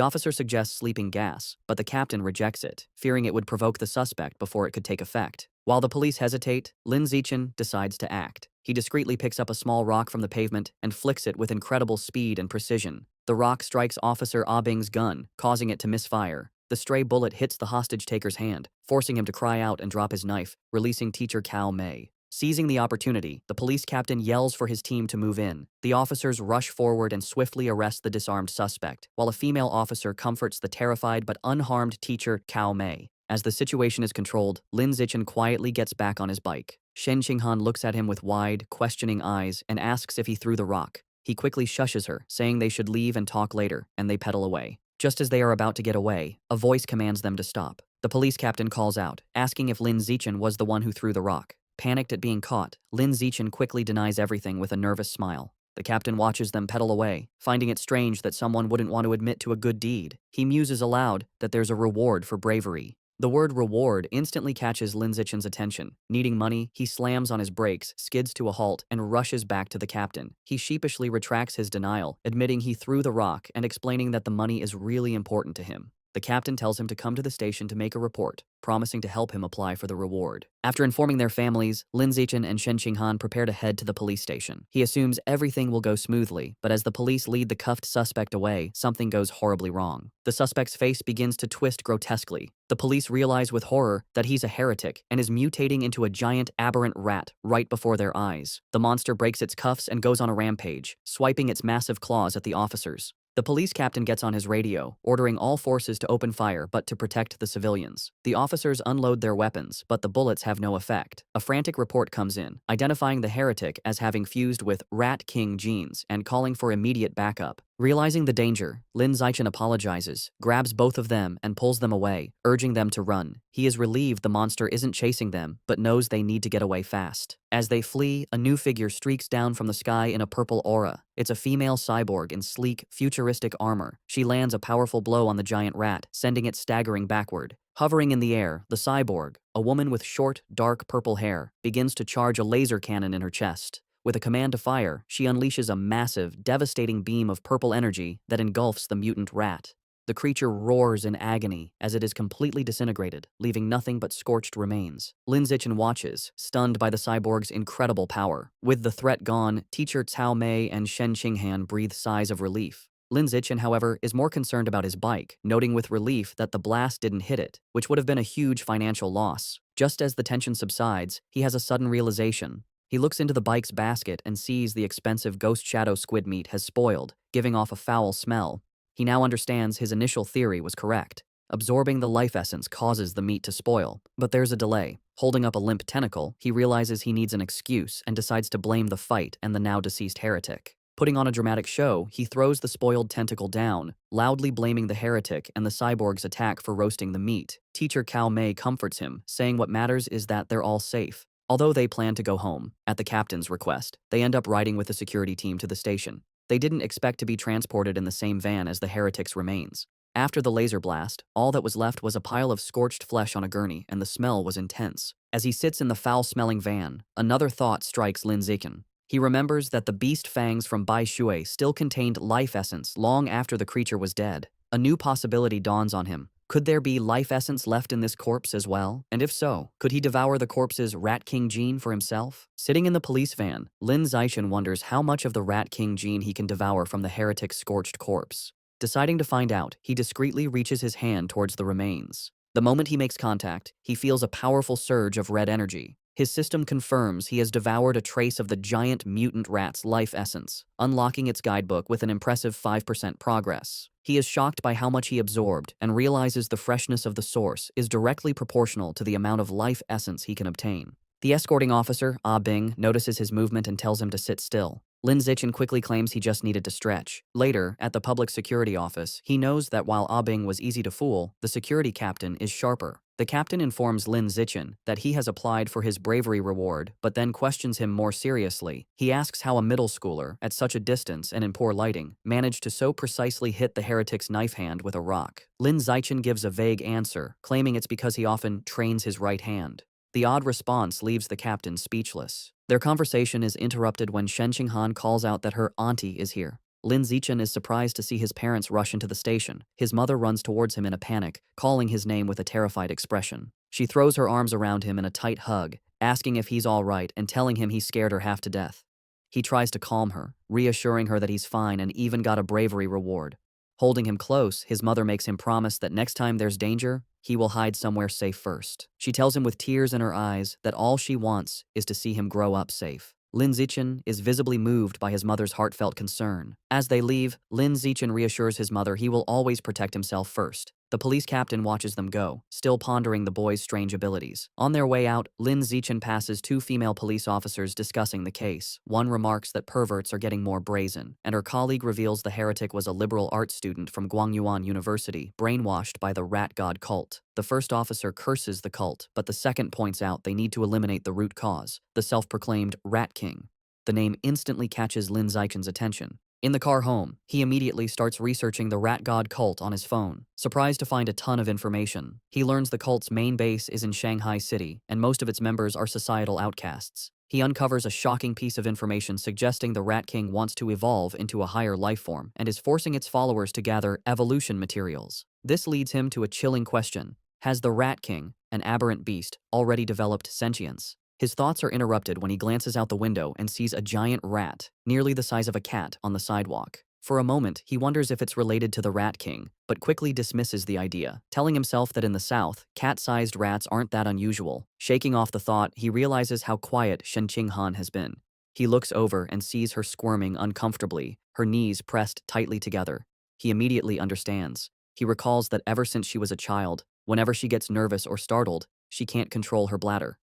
officer suggests sleeping gas, but the captain rejects it, fearing it would provoke the suspect before it could take effect. While the police hesitate, Lin Zichen decides to act. He discreetly picks up a small rock from the pavement and flicks it with incredible speed and precision. The rock strikes Officer Ah Bing's gun, causing it to misfire. The stray bullet hits the hostage-taker's hand, forcing him to cry out and drop his knife, releasing teacher Chow Mei. Seizing the opportunity, the police captain yells for his team to move in. The officers rush forward and swiftly arrest the disarmed suspect, while a female officer comforts the terrified but unharmed teacher Chow Mei. As the situation is controlled, Lin Zichen quietly gets back on his bike. Shen Qinghan looks at him with wide, questioning eyes and asks if he threw the rock. He quickly shushes her, saying they should leave and talk later, and they pedal away. Just as they are about to get away, a voice commands them to stop. The police captain calls out, asking if Lin Zichen was the one who threw the rock. Panicked at being caught, Lin Zichen quickly denies everything with a nervous smile. The captain watches them pedal away, finding it strange that someone wouldn't want to admit to a good deed. He muses aloud that there's a reward for bravery. The word reward instantly catches Lin Zichen's attention. Needing money, he slams on his brakes, skids to a halt, and rushes back to the captain. He sheepishly retracts his denial, admitting he threw the rock and explaining that the money is really important to him. The captain tells him to come to the station to make a report, promising to help him apply for the reward. After informing their families, Lin Zichen and Shen Qinghan prepare to head to the police station. He assumes everything will go smoothly, but as the police lead the cuffed suspect away, something goes horribly wrong. The suspect's face begins to twist grotesquely. The police realize with horror that he's a heretic and is mutating into a giant aberrant rat right before their eyes. The monster breaks its cuffs and goes on a rampage, swiping its massive claws at the officers. The police captain gets on his radio, ordering all forces to open fire but to protect the civilians. The officers unload their weapons, but the bullets have no effect. A frantic report comes in, identifying the heretic as having fused with Rat King genes and calling for immediate backup. Realizing the danger, Lin Zichen apologizes, grabs both of them and pulls them away, urging them to run. He is relieved the monster isn't chasing them, but knows they need to get away fast. As they flee, a new figure streaks down from the sky in a purple aura. It's a female cyborg in sleek, futuristic armor. She lands a powerful blow on the giant rat, sending it staggering backward. Hovering in the air, the cyborg, a woman with short, dark purple hair, begins to charge a laser cannon in her chest. With a command to fire, she unleashes a massive, devastating beam of purple energy that engulfs the mutant rat. The creature roars in agony as it is completely disintegrated, leaving nothing but scorched remains. Lin Zichen watches, stunned by the cyborg's incredible power. With the threat gone, teacher Cao Mei and Shen Qinghan breathe sighs of relief. Lin Zichen, however, is more concerned about his bike, noting with relief that the blast didn't hit it, which would have been a huge financial loss. Just as the tension subsides, he has a sudden realization. He looks into the bike's basket and sees the expensive ghost shadow squid meat has spoiled, giving off a foul smell. He now understands his initial theory was correct. Absorbing the life essence causes the meat to spoil, but there's a delay. Holding up a limp tentacle, he realizes he needs an excuse and decides to blame the fight and the now-deceased heretic. Putting on a dramatic show, he throws the spoiled tentacle down, loudly blaming the heretic and the cyborg's attack for roasting the meat. Teacher Cao Mei comforts him, saying what matters is that they're all safe. Although they plan to go home, at the captain's request, they end up riding with the security team to the station. They didn't expect to be transported in the same van as the heretic's remains. After the laser blast, all that was left was a pile of scorched flesh on a gurney, and the smell was intense. As he sits in the foul-smelling van, another thought strikes Lin Zichen. He remembers that the beast fangs from Bai Shui still contained life essence long after the creature was dead. A new possibility dawns on him. Could there be life essence left in this corpse as well? And if so, could he devour the corpse's Rat King gene for himself? Sitting in the police van, Lin Zichen wonders how much of the Rat King gene he can devour from the heretic's scorched corpse. Deciding to find out, he discreetly reaches his hand towards the remains. The moment he makes contact, he feels a powerful surge of red energy. His system confirms he has devoured a trace of the giant mutant rat's life essence, unlocking its guidebook with an impressive 5% progress. He is shocked by how much he absorbed and realizes the freshness of the source is directly proportional to the amount of life essence he can obtain. The escorting officer, Ah Bing, notices his movement and tells him to sit still. Lin Zichen quickly claims he just needed to stretch. Later, at the public security office, he knows that while Ah Bing was easy to fool, the security captain is sharper. The captain informs Lin Zichen that he has applied for his bravery reward, but then questions him more seriously. He asks how a middle schooler, at such a distance and in poor lighting, managed to so precisely hit the heretic's knife hand with a rock. Lin Zichen gives a vague answer, claiming it's because he often trains his right hand. The odd response leaves the captain speechless. Their conversation is interrupted when Shen Qinghan calls out that her auntie is here. Lin Zichen is surprised to see his parents rush into the station. His mother runs towards him in a panic, calling his name with a terrified expression. She throws her arms around him in a tight hug, asking if he's all right and telling him he scared her half to death. He tries to calm her, reassuring her that he's fine and even got a bravery reward. Holding him close, his mother makes him promise that next time there's danger, he will hide somewhere safe first. She tells him with tears in her eyes that all she wants is to see him grow up safe. Lin Zichen is visibly moved by his mother's heartfelt concern. As they leave, Lin Zichen reassures his mother he will always protect himself first. The police captain watches them go, still pondering the boy's strange abilities. On their way out, Lin Zichen passes two female police officers discussing the case. One remarks that perverts are getting more brazen, and her colleague reveals the heretic was a liberal arts student from Guangyuan University, brainwashed by the rat god cult. The first officer curses the cult, but the second points out they need to eliminate the root cause, the self-proclaimed Rat King. The name instantly catches Lin Zichen's attention. In the car home, he immediately starts researching the rat god cult on his phone. Surprised to find a ton of information, he learns the cult's main base is in Shanghai City, and most of its members are societal outcasts. He uncovers a shocking piece of information suggesting the Rat King wants to evolve into a higher life form and is forcing its followers to gather evolution materials. This leads him to a chilling question. Has the Rat King, an aberrant beast, already developed sentience? His thoughts are interrupted when he glances out the window and sees a giant rat, nearly the size of a cat, on the sidewalk. For a moment, he wonders if it's related to the Rat King, but quickly dismisses the idea, telling himself that in the South, cat-sized rats aren't that unusual. Shaking off the thought, he realizes how quiet Shen Qinghan has been. He looks over and sees her squirming uncomfortably, her knees pressed tightly together. He immediately understands. He recalls that ever since she was a child, whenever she gets nervous or startled, she can't control her bladder.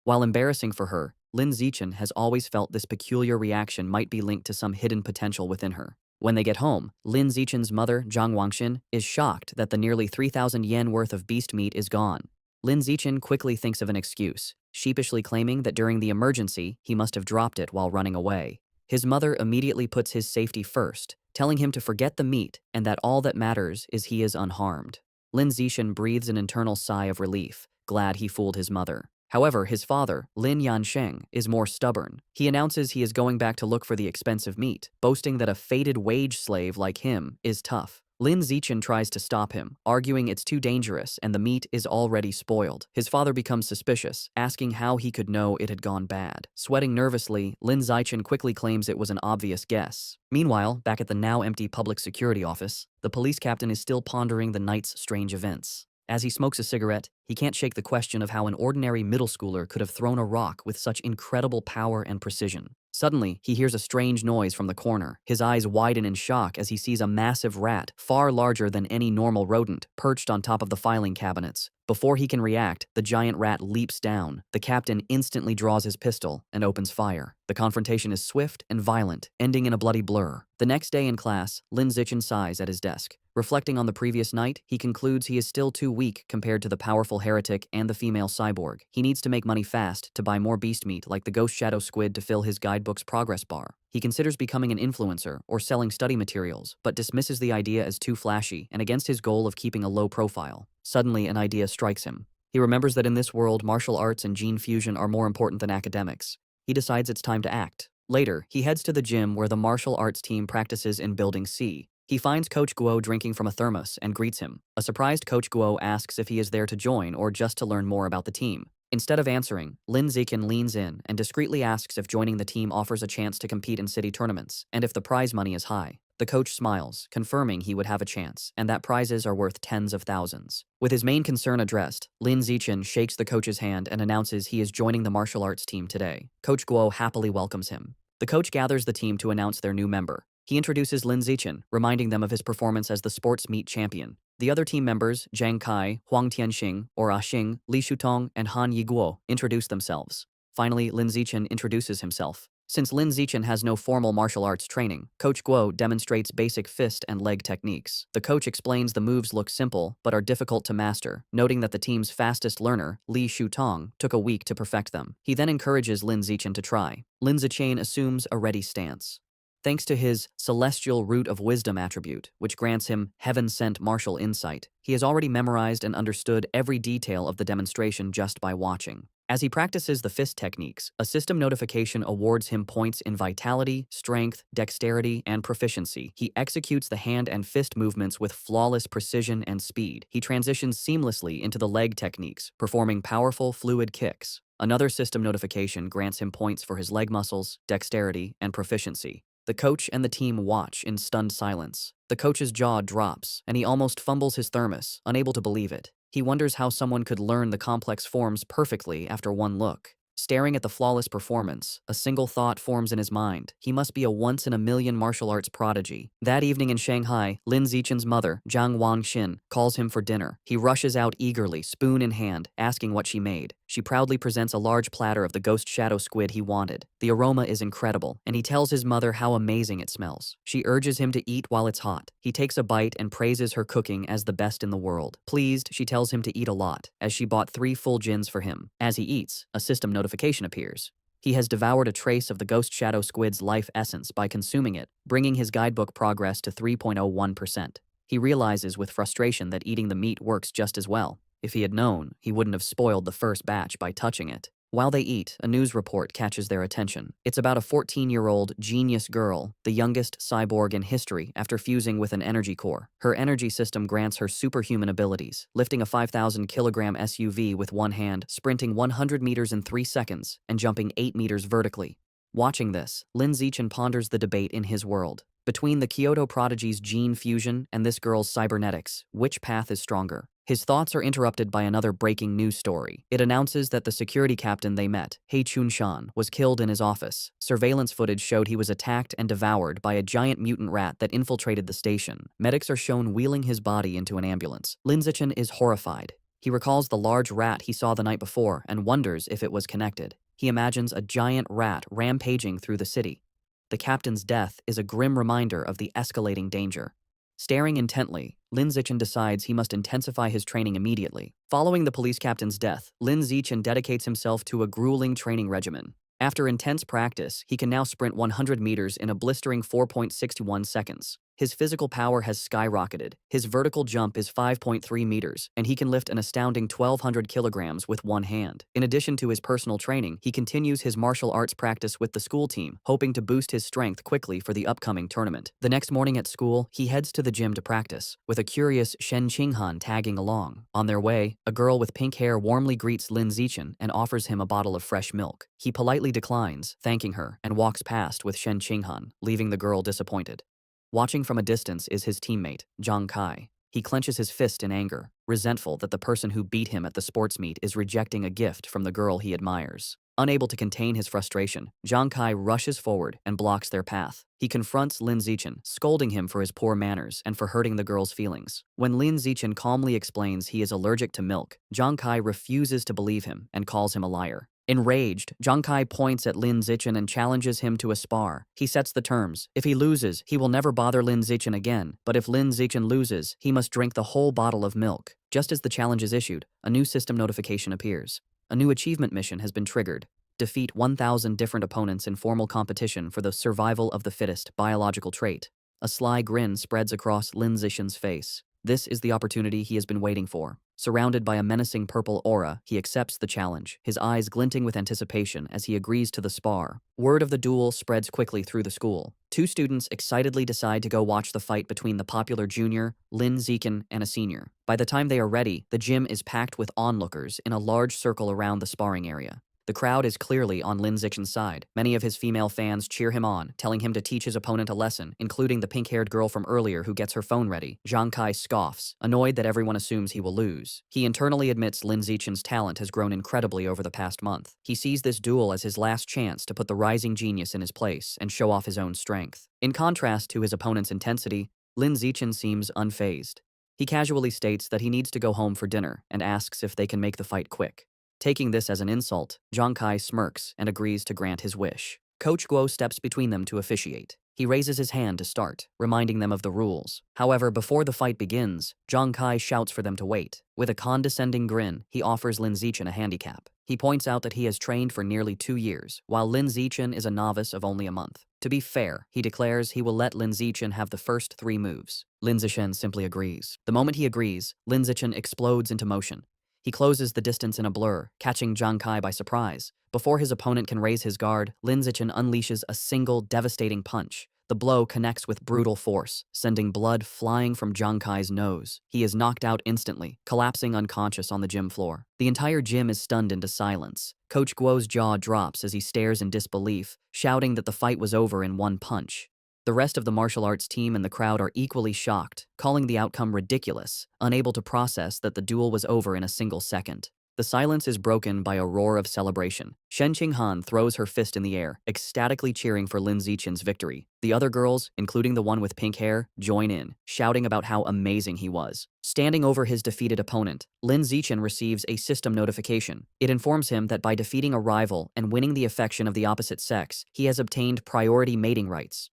While embarrassing for her, Lin Zichen has always felt this peculiar reaction might be linked to some hidden potential within her. When they get home, Lin Zichen's mother, Zhang Wangxin, is shocked that the nearly 3,000 yen worth of beast meat is gone. Lin Zichen quickly thinks of an excuse, sheepishly claiming that during the emergency, he must have dropped it while running away. His mother immediately puts his safety first, telling him to forget the meat and that all that matters is he is unharmed. Lin Zichen breathes an internal sigh of relief, glad he fooled his mother. However, his father, Lin Yansheng, is more stubborn. He announces he is going back to look for the expensive meat, boasting that a fated wage slave like him is tough. Lin Zichen tries to stop him, arguing it's too dangerous and the meat is already spoiled. His father becomes suspicious, asking how he could know it had gone bad. Sweating nervously, Lin Zichen quickly claims it was an obvious guess. Meanwhile, back at the now empty public security office, the police captain is still pondering the night's strange events. As he smokes a cigarette, he can't shake the question of how an ordinary middle schooler could have thrown a rock with such incredible power and precision. Suddenly, he hears a strange noise from the corner. His eyes widen in shock as he sees a massive rat, far larger than any normal rodent, perched on top of the filing cabinets. Before he can react, the giant rat leaps down. The captain instantly draws his pistol and opens fire. The confrontation is swift and violent, ending in a bloody blur. The next day in class, Lin Zichen sighs at his desk. Reflecting on the previous night, he concludes he is still too weak compared to the powerful heretic and the female cyborg. He needs to make money fast to buy more beast meat like the ghost shadow squid to fill his guidebook's progress bar. He considers becoming an influencer or selling study materials, but dismisses the idea as too flashy and against his goal of keeping a low profile. Suddenly, an idea strikes him. He remembers that in this world, martial arts and gene fusion are more important than academics. He decides it's time to act. Later, he heads to the gym where the martial arts team practices in Building C. He finds Coach Guo drinking from a thermos and greets him. A surprised Coach Guo asks if he is there to join or just to learn more about the team. Instead of answering, Lin Zichen leans in and discreetly asks if joining the team offers a chance to compete in city tournaments, and if the prize money is high. The coach smiles, confirming he would have a chance, and that prizes are worth tens of thousands. With his main concern addressed, Lin Zichen shakes the coach's hand and announces he is joining the martial arts team today. Coach Guo happily welcomes him. The coach gathers the team to announce their new member. He introduces Lin Zichen, reminding them of his performance as the sports meet champion. The other team members, Zhang Kai, Huang Tianxing, or Ah Xing, Li Shutong, and Han Yiguo, introduce themselves. Finally, Lin Zichen introduces himself. Since Lin Zichen has no formal martial arts training, Coach Guo demonstrates basic fist and leg techniques. The coach explains the moves look simple, but are difficult to master, noting that the team's fastest learner, Li Shutong, took a week to perfect them. He then encourages Lin Zichen to try. Lin Zichen assumes a ready stance. Thanks to his celestial root of wisdom attribute, which grants him heaven-sent martial insight, he has already memorized and understood every detail of the demonstration just by watching. As he practices the fist techniques, a system notification awards him points in vitality, strength, dexterity, and proficiency. He executes the hand and fist movements with flawless precision and speed. He transitions seamlessly into the leg techniques, performing powerful, fluid kicks. Another system notification grants him points for his leg muscles, dexterity, and proficiency. The coach and the team watch in stunned silence. The coach's jaw drops, and he almost fumbles his thermos, unable to believe it. He wonders how someone could learn the complex forms perfectly after one look. Staring at the flawless performance, a single thought forms in his mind. He must be a once-in-a-million martial arts prodigy. That evening in Shanghai, Lin Zichen's mother, Zhang Wangxin, calls him for dinner. He rushes out eagerly, spoon in hand, asking what she made. She proudly presents a large platter of the ghost shadow squid he wanted. The aroma is incredible, and he tells his mother how amazing it smells. She urges him to eat while it's hot. He takes a bite and praises her cooking as the best in the world. Pleased, she tells him to eat a lot, as she bought 3 full gins for him. As he eats, a system notification appears. He has devoured a trace of the ghost shadow squid's life essence by consuming it, bringing his guidebook progress to 3.01%. He realizes with frustration that eating the meat works just as well. If he had known, he wouldn't have spoiled the first batch by touching it. While they eat, a news report catches their attention. It's about a 14-year-old genius girl, the youngest cyborg in history after fusing with an energy core. Her energy system grants her superhuman abilities, lifting a 5,000-kilogram SUV with one hand, sprinting 100 meters in 3 seconds, and jumping 8 meters vertically. Watching this, Lin Zichen ponders the debate in his world. Between the Kyoto prodigy's gene fusion and this girl's cybernetics, which path is stronger? His thoughts are interrupted by another breaking news story. It announces that the security captain they met, He Chun-shan, was killed in his office. Surveillance footage showed he was attacked and devoured by a giant mutant rat that infiltrated the station. Medics are shown wheeling his body into an ambulance. Lin Zichen is horrified. He recalls the large rat he saw the night before and wonders if it was connected. He imagines a giant rat rampaging through the city. The captain's death is a grim reminder of the escalating danger. Staring intently, Lin Zichen decides he must intensify his training immediately. Following the police captain's death, Lin Zichen dedicates himself to a grueling training regimen. After intense practice, he can now sprint 100 meters in a blistering 4.61 seconds. His physical power has skyrocketed. His vertical jump is 5.3 meters, and he can lift an astounding 1,200 kilograms with one hand. In addition to his personal training, he continues his martial arts practice with the school team, hoping to boost his strength quickly for the upcoming tournament. The next morning at school, he heads to the gym to practice, with a curious Shen Qinghan tagging along. On their way, a girl with pink hair warmly greets Lin Zichen and offers him a bottle of fresh milk. He politely declines, thanking her, and walks past with Shen Qinghan, leaving the girl disappointed. Watching from a distance is his teammate, Zhang Kai. He clenches his fist in anger, resentful that the person who beat him at the sports meet is rejecting a gift from the girl he admires. Unable to contain his frustration, Zhang Kai rushes forward and blocks their path. He confronts Lin Zichen, scolding him for his poor manners and for hurting the girl's feelings. When Lin Zichen calmly explains he is allergic to milk, Zhang Kai refuses to believe him and calls him a liar. Enraged, Zhang Kai points at Lin Zichen and challenges him to a spar. He sets the terms. If he loses, he will never bother Lin Zichen again, but if Lin Zichen loses, he must drink the whole bottle of milk. Just as the challenge is issued, a new system notification appears. A new achievement mission has been triggered. Defeat 1,000 different opponents in formal competition for the survival of the fittest biological trait. A sly grin spreads across Lin Zichen's face. This is the opportunity he has been waiting for. Surrounded by a menacing purple aura, he accepts the challenge, his eyes glinting with anticipation as he agrees to the spar. Word of the duel spreads quickly through the school. Two students excitedly decide to go watch the fight between the popular junior, Lin Zichen, and a senior. By the time they are ready, the gym is packed with onlookers in a large circle around the sparring area. The crowd is clearly on Lin Zichen's side. Many of his female fans cheer him on, telling him to teach his opponent a lesson, including the pink-haired girl from earlier who gets her phone ready. Zhang Kai scoffs, annoyed that everyone assumes he will lose. He internally admits Lin Zichen's talent has grown incredibly over the past month. He sees this duel as his last chance to put the rising genius in his place and show off his own strength. In contrast to his opponent's intensity, Lin Zichen seems unfazed. He casually states that he needs to go home for dinner and asks if they can make the fight quick. Taking this as an insult, Zhang Kai smirks and agrees to grant his wish. Coach Guo steps between them to officiate. He raises his hand to start, reminding them of the rules. However, before the fight begins, Zhang Kai shouts for them to wait. With a condescending grin, he offers Lin Zichen a handicap. He points out that he has trained for nearly 2 years, while Lin Zichen is a novice of only a month. To be fair, he declares he will let Lin Zichen have the first 3 moves. Lin Zichen simply agrees. The moment he agrees, Lin Zichen explodes into motion. He closes the distance in a blur, catching Zhang Kai by surprise. Before his opponent can raise his guard, Lin Zichen unleashes a single devastating punch. The blow connects with brutal force, sending blood flying from Zhang Kai's nose. He is knocked out instantly, collapsing unconscious on the gym floor. The entire gym is stunned into silence. Coach Guo's jaw drops as he stares in disbelief, shouting that the fight was over in one punch. The rest of the martial arts team and the crowd are equally shocked, calling the outcome ridiculous, unable to process that the duel was over in a single second. The silence is broken by a roar of celebration. Shen Qinghan throws her fist in the air, ecstatically cheering for Lin Zichen's victory. The other girls, including the one with pink hair, join in, shouting about how amazing he was. Standing over his defeated opponent, Lin Zichen receives a system notification. It informs him that by defeating a rival and winning the affection of the opposite sex, he has obtained priority mating rights.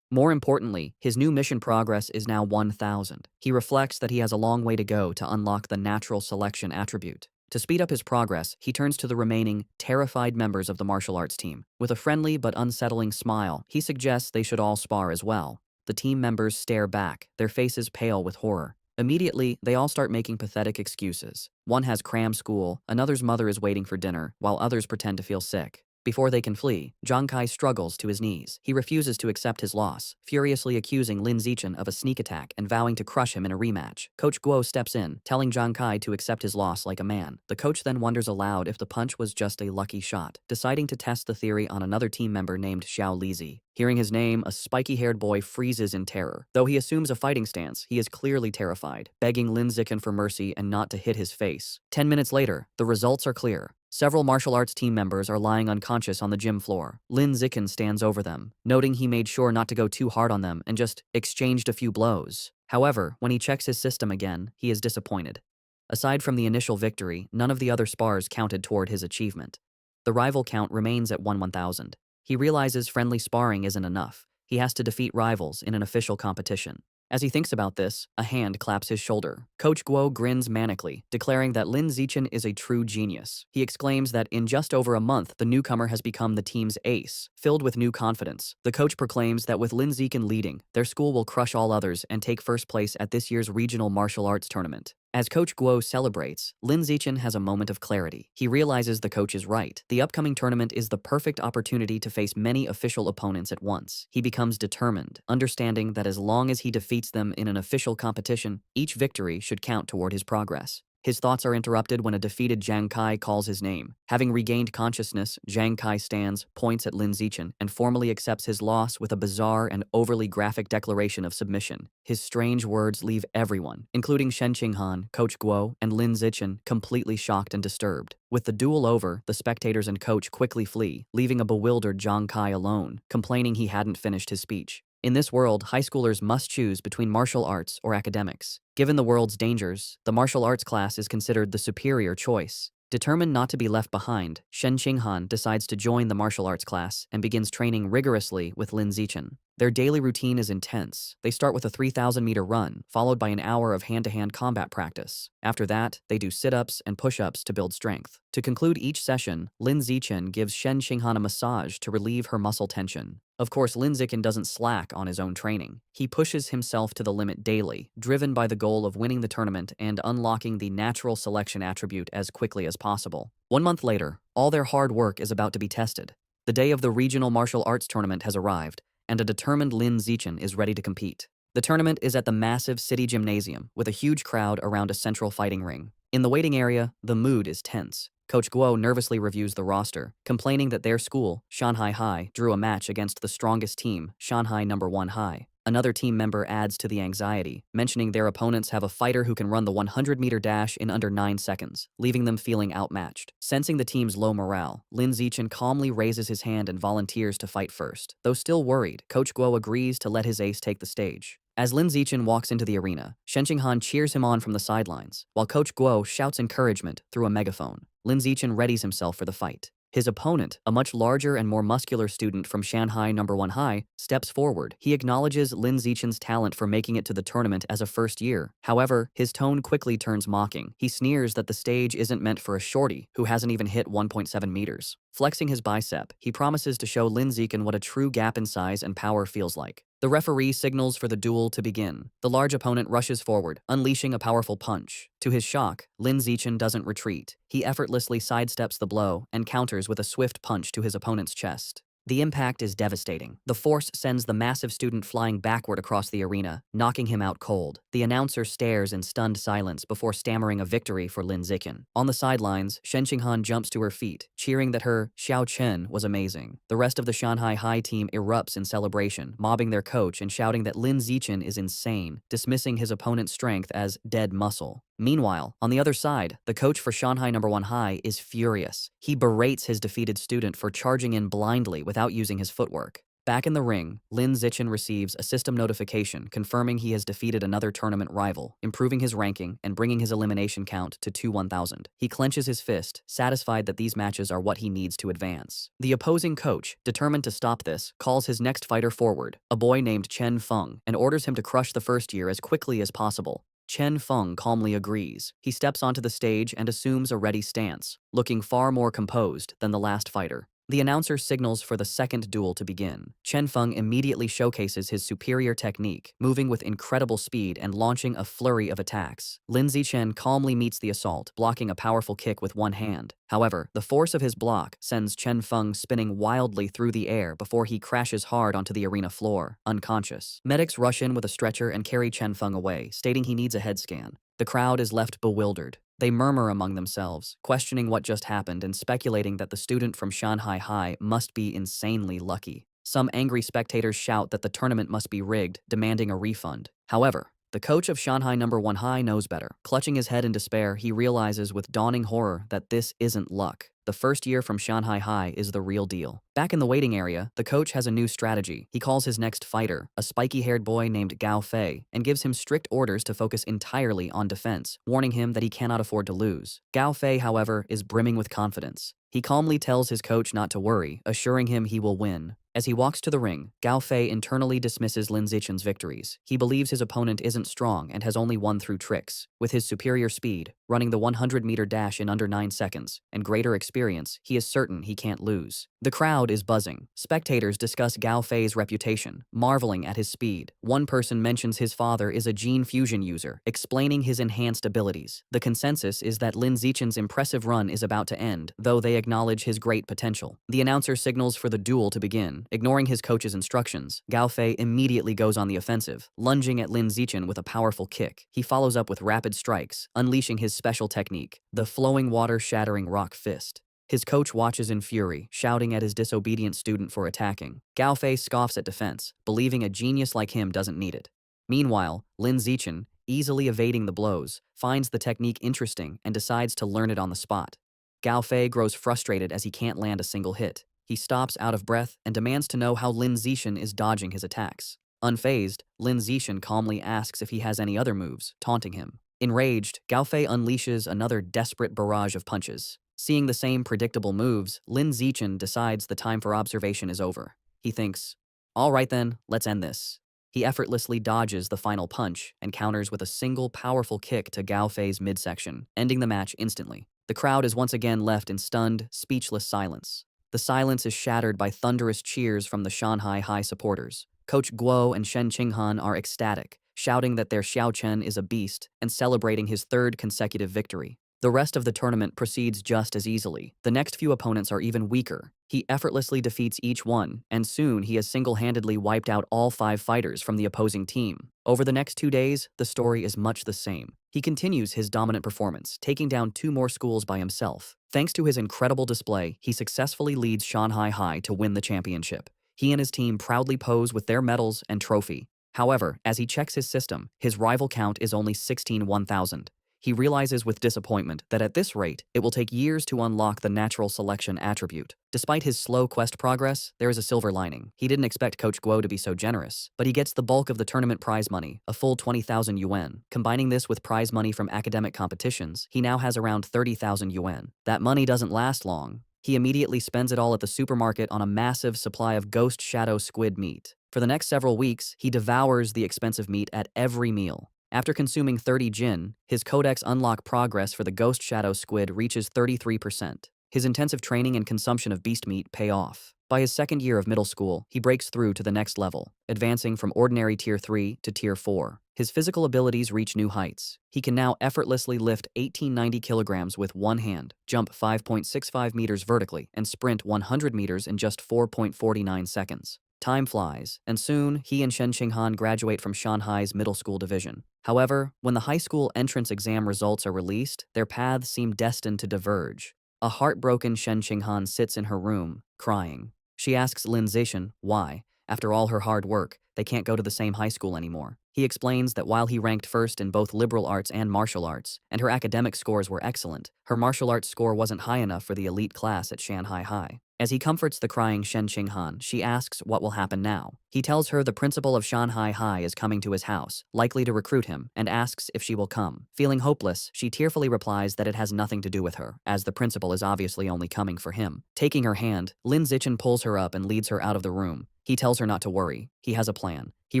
More importantly, his new mission progress is now 1,000. He reflects that he has a long way to go to unlock the natural selection attribute. To speed up his progress, he turns to the remaining, terrified members of the martial arts team. With a friendly but unsettling smile, he suggests they should all spar as well. The team members stare back, their faces pale with horror. Immediately, they all start making pathetic excuses. One has cram school, another's mother is waiting for dinner, while others pretend to feel sick. Before they can flee, Zhang Kai struggles to his knees. He refuses to accept his loss, furiously accusing Lin Zichen of a sneak attack and vowing to crush him in a rematch. Coach Guo steps in, telling Zhang Kai to accept his loss like a man. The coach then wonders aloud if the punch was just a lucky shot, deciding to test the theory on another team member named Xiao Lizi. Hearing his name, a spiky-haired boy freezes in terror. Though he assumes a fighting stance, he is clearly terrified, begging Lin Zichen for mercy and not to hit his face. 10 minutes later, the results are clear. Several martial arts team members are lying unconscious on the gym floor. Lin Zichen stands over them, noting he made sure not to go too hard on them and just exchanged a few blows. However, when he checks his system again, he is disappointed. Aside from the initial victory, none of the other spars counted toward his achievement. The rival count remains at 1,000. He realizes friendly sparring isn't enough. He has to defeat rivals in an official competition. As he thinks about this, a hand claps his shoulder. Coach Guo grins manically, declaring that Lin Zichen is a true genius. He exclaims that in just over a month, the newcomer has become the team's ace. Filled with new confidence, the coach proclaims that with Lin Zichen leading, their school will crush all others and take first place at this year's regional martial arts tournament. As Coach Guo celebrates, Lin Zichen has a moment of clarity. He realizes the coach is right. The upcoming tournament is the perfect opportunity to face many official opponents at once. He becomes determined, understanding that as long as he defeats them in an official competition, each victory should count toward his progress. His thoughts are interrupted when a defeated Zhang Kai calls his name. Having regained consciousness, Zhang Kai stands, points at Lin Zichen, and formally accepts his loss with a bizarre and overly graphic declaration of submission. His strange words leave everyone, including Shen Qinghan, Coach Guo, and Lin Zichen, completely shocked and disturbed. With the duel over, the spectators and coach quickly flee, leaving a bewildered Zhang Kai alone, complaining he hadn't finished his speech. In this world, high schoolers must choose between martial arts or academics. Given the world's dangers, the martial arts class is considered the superior choice. Determined not to be left behind, Shen Qinghan decides to join the martial arts class and begins training rigorously with Lin Zichen. Their daily routine is intense. They start with a 3,000-meter run, followed by an hour of hand-to-hand combat practice. After that, they do sit-ups and push-ups to build strength. To conclude each session, Lin Zichen gives Shen Qinghan a massage to relieve her muscle tension. Of course, Lin Zichen doesn't slack on his own training. He pushes himself to the limit daily, driven by the goal of winning the tournament and unlocking the natural selection attribute as quickly as possible. 1 month later, all their hard work is about to be tested. The day of the regional martial arts tournament has arrived, and a determined Lin Zichen is ready to compete. The tournament is at the massive city gymnasium, with a huge crowd around a central fighting ring. In the waiting area, the mood is tense. Coach Guo nervously reviews the roster, complaining that their school, Shanghai High, drew a match against the strongest team, Shanghai No. 1 High. Another team member adds to the anxiety, mentioning their opponents have a fighter who can run the 100-meter dash in under 9 seconds, leaving them feeling outmatched. Sensing the team's low morale, Lin Zichen calmly raises his hand and volunteers to fight first. Though still worried, Coach Guo agrees to let his ace take the stage. As Lin Zichen walks into the arena, Shen Qinghan cheers him on from the sidelines, while Coach Guo shouts encouragement through a megaphone. Lin Zichen readies himself for the fight. His opponent, a much larger and more muscular student from Shanghai No. 1 High, steps forward. He acknowledges Lin Zichen's talent for making it to the tournament as a first year. However, his tone quickly turns mocking. He sneers that the stage isn't meant for a shorty who hasn't even hit 1.7 meters. Flexing his bicep, he promises to show Lin Zichen what a true gap in size and power feels like. The referee signals for the duel to begin. The large opponent rushes forward, unleashing a powerful punch. To his shock, Lin Zichen doesn't retreat. He effortlessly sidesteps the blow and counters with a swift punch to his opponent's chest. The impact is devastating. The force sends the massive student flying backward across the arena, knocking him out cold. The announcer stares in stunned silence before stammering a victory for Lin Zichen. On the sidelines, Shen Qinghan jumps to her feet, cheering that her Xiao Chen was amazing. The rest of the Shanghai High team erupts in celebration, mobbing their coach and shouting that Lin Zichen is insane, dismissing his opponent's strength as dead muscle. Meanwhile, on the other side, the coach for Shanghai No. 1 High is furious. He berates his defeated student for charging in blindly without using his footwork. Back in the ring, Lin Zichen receives a system notification confirming he has defeated another tournament rival, improving his ranking and bringing his elimination count to 2-1000. He clenches his fist, satisfied that these matches are what he needs to advance. The opposing coach, determined to stop this, calls his next fighter forward, a boy named Chen Feng, and orders him to crush the first year as quickly as possible. Chen Feng calmly agrees. He steps onto the stage and assumes a ready stance, looking far more composed than the last fighter. The announcer signals for the second duel to begin. Chen Feng immediately showcases his superior technique, moving with incredible speed and launching a flurry of attacks. Lin Zichen calmly meets the assault, blocking a powerful kick with one hand. However, the force of his block sends Chen Feng spinning wildly through the air before he crashes hard onto the arena floor, unconscious. Medics rush in with a stretcher and carry Chen Feng away, stating he needs a head scan. The crowd is left bewildered. They murmur among themselves, questioning what just happened and speculating that the student from Shanghai High must be insanely lucky. Some angry spectators shout that the tournament must be rigged, demanding a refund. However, the coach of Shanghai No. 1 High knows better. Clutching his head in despair, he realizes with dawning horror that this isn't luck. The first year from Shanghai High is the real deal. Back in the waiting area, the coach has a new strategy. He calls his next fighter, a spiky-haired boy named Gao Fei, and gives him strict orders to focus entirely on defense, warning him that he cannot afford to lose. Gao Fei, however, is brimming with confidence. He calmly tells his coach not to worry, assuring him he will win. As he walks to the ring, Gao Fei internally dismisses Lin Zichen's victories. He believes his opponent isn't strong and has only won through tricks. With his superior speed, running the 100-meter dash in under 9 seconds, and greater experience, he is certain he can't lose. The crowd is buzzing. Spectators discuss Gao Fei's reputation, marveling at his speed. One person mentions his father is a gene fusion user, explaining his enhanced abilities. The consensus is that Lin Zichen's impressive run is about to end, though they acknowledge his great potential. The announcer signals for the duel to begin. Ignoring his coach's instructions, Gao Fei immediately goes on the offensive, lunging at Lin Zichen with a powerful kick. He follows up with rapid strikes, unleashing his special technique, the flowing water-shattering rock fist. His coach watches in fury, shouting at his disobedient student for attacking. Gao Fei scoffs at defense, believing a genius like him doesn't need it. Meanwhile, Lin Zichen, easily evading the blows, finds the technique interesting and decides to learn it on the spot. Gao Fei grows frustrated as he can't land a single hit. He stops out of breath and demands to know how Lin Zichen is dodging his attacks. Unfazed, Lin Zichen calmly asks if he has any other moves, taunting him. Enraged, Gaofei unleashes another desperate barrage of punches. Seeing the same predictable moves, Lin Zichen decides the time for observation is over. He thinks, all right then, let's end this. He effortlessly dodges the final punch and counters with a single powerful kick to Gaofei's midsection, ending the match instantly. The crowd is once again left in stunned, speechless silence. The silence is shattered by thunderous cheers from the Shanghai High supporters. Coach Guo and Shen Qinghan are ecstatic, shouting that their Xiao Chen is a beast and celebrating his third consecutive victory. The rest of the tournament proceeds just as easily. The next few opponents are even weaker. He effortlessly defeats each one, and soon he has single-handedly wiped out all 5 fighters from the opposing team. Over the next 2 days, the story is much the same. He continues his dominant performance, taking down 2 more schools by himself. Thanks to his incredible display, he successfully leads Shanghai High to win the championship. He and his team proudly pose with their medals and trophy. However, as he checks his system, his rival count is only 1,100. He realizes with disappointment that at this rate, it will take years to unlock the natural selection attribute. Despite his slow quest progress, there is a silver lining. He didn't expect Coach Guo to be so generous, but he gets the bulk of the tournament prize money, a full 20,000 yuan. Combining this with prize money from academic competitions, he now has around 30,000 yuan. That money doesn't last long. He immediately spends it all at the supermarket on a massive supply of ghost shadow squid meat. For the next several weeks, he devours the expensive meat at every meal. After consuming 30 jin, his codex unlock progress for the ghost shadow squid reaches 33%. His intensive training and consumption of beast meat pay off. By his second year of middle school, he breaks through to the next level, advancing from ordinary Tier 3 to Tier 4. His physical abilities reach new heights. He can now effortlessly lift 1890 kilograms with one hand, jump 5.65 meters vertically, and sprint 100 meters in just 4.49 seconds. Time flies, and soon he and Shen Qinghan graduate from Shanghai's middle school division. However, when the high school entrance exam results are released, their paths seem destined to diverge. A heartbroken Shen Qinghan sits in her room, crying. She asks Lin Zichen why, after all her hard work, they can't go to the same high school anymore. He explains that while he ranked first in both liberal arts and martial arts, and her academic scores were excellent, her martial arts score wasn't high enough for the elite class at Shanghai High. As he comforts the crying Shen Qinghan, she asks what will happen now. He tells her the principal of Shanghai High is coming to his house, likely to recruit him, and asks if she will come. Feeling hopeless, she tearfully replies that it has nothing to do with her, as the principal is obviously only coming for him. Taking her hand, Lin Zichen pulls her up and leads her out of the room. He tells her not to worry. He has a plan. He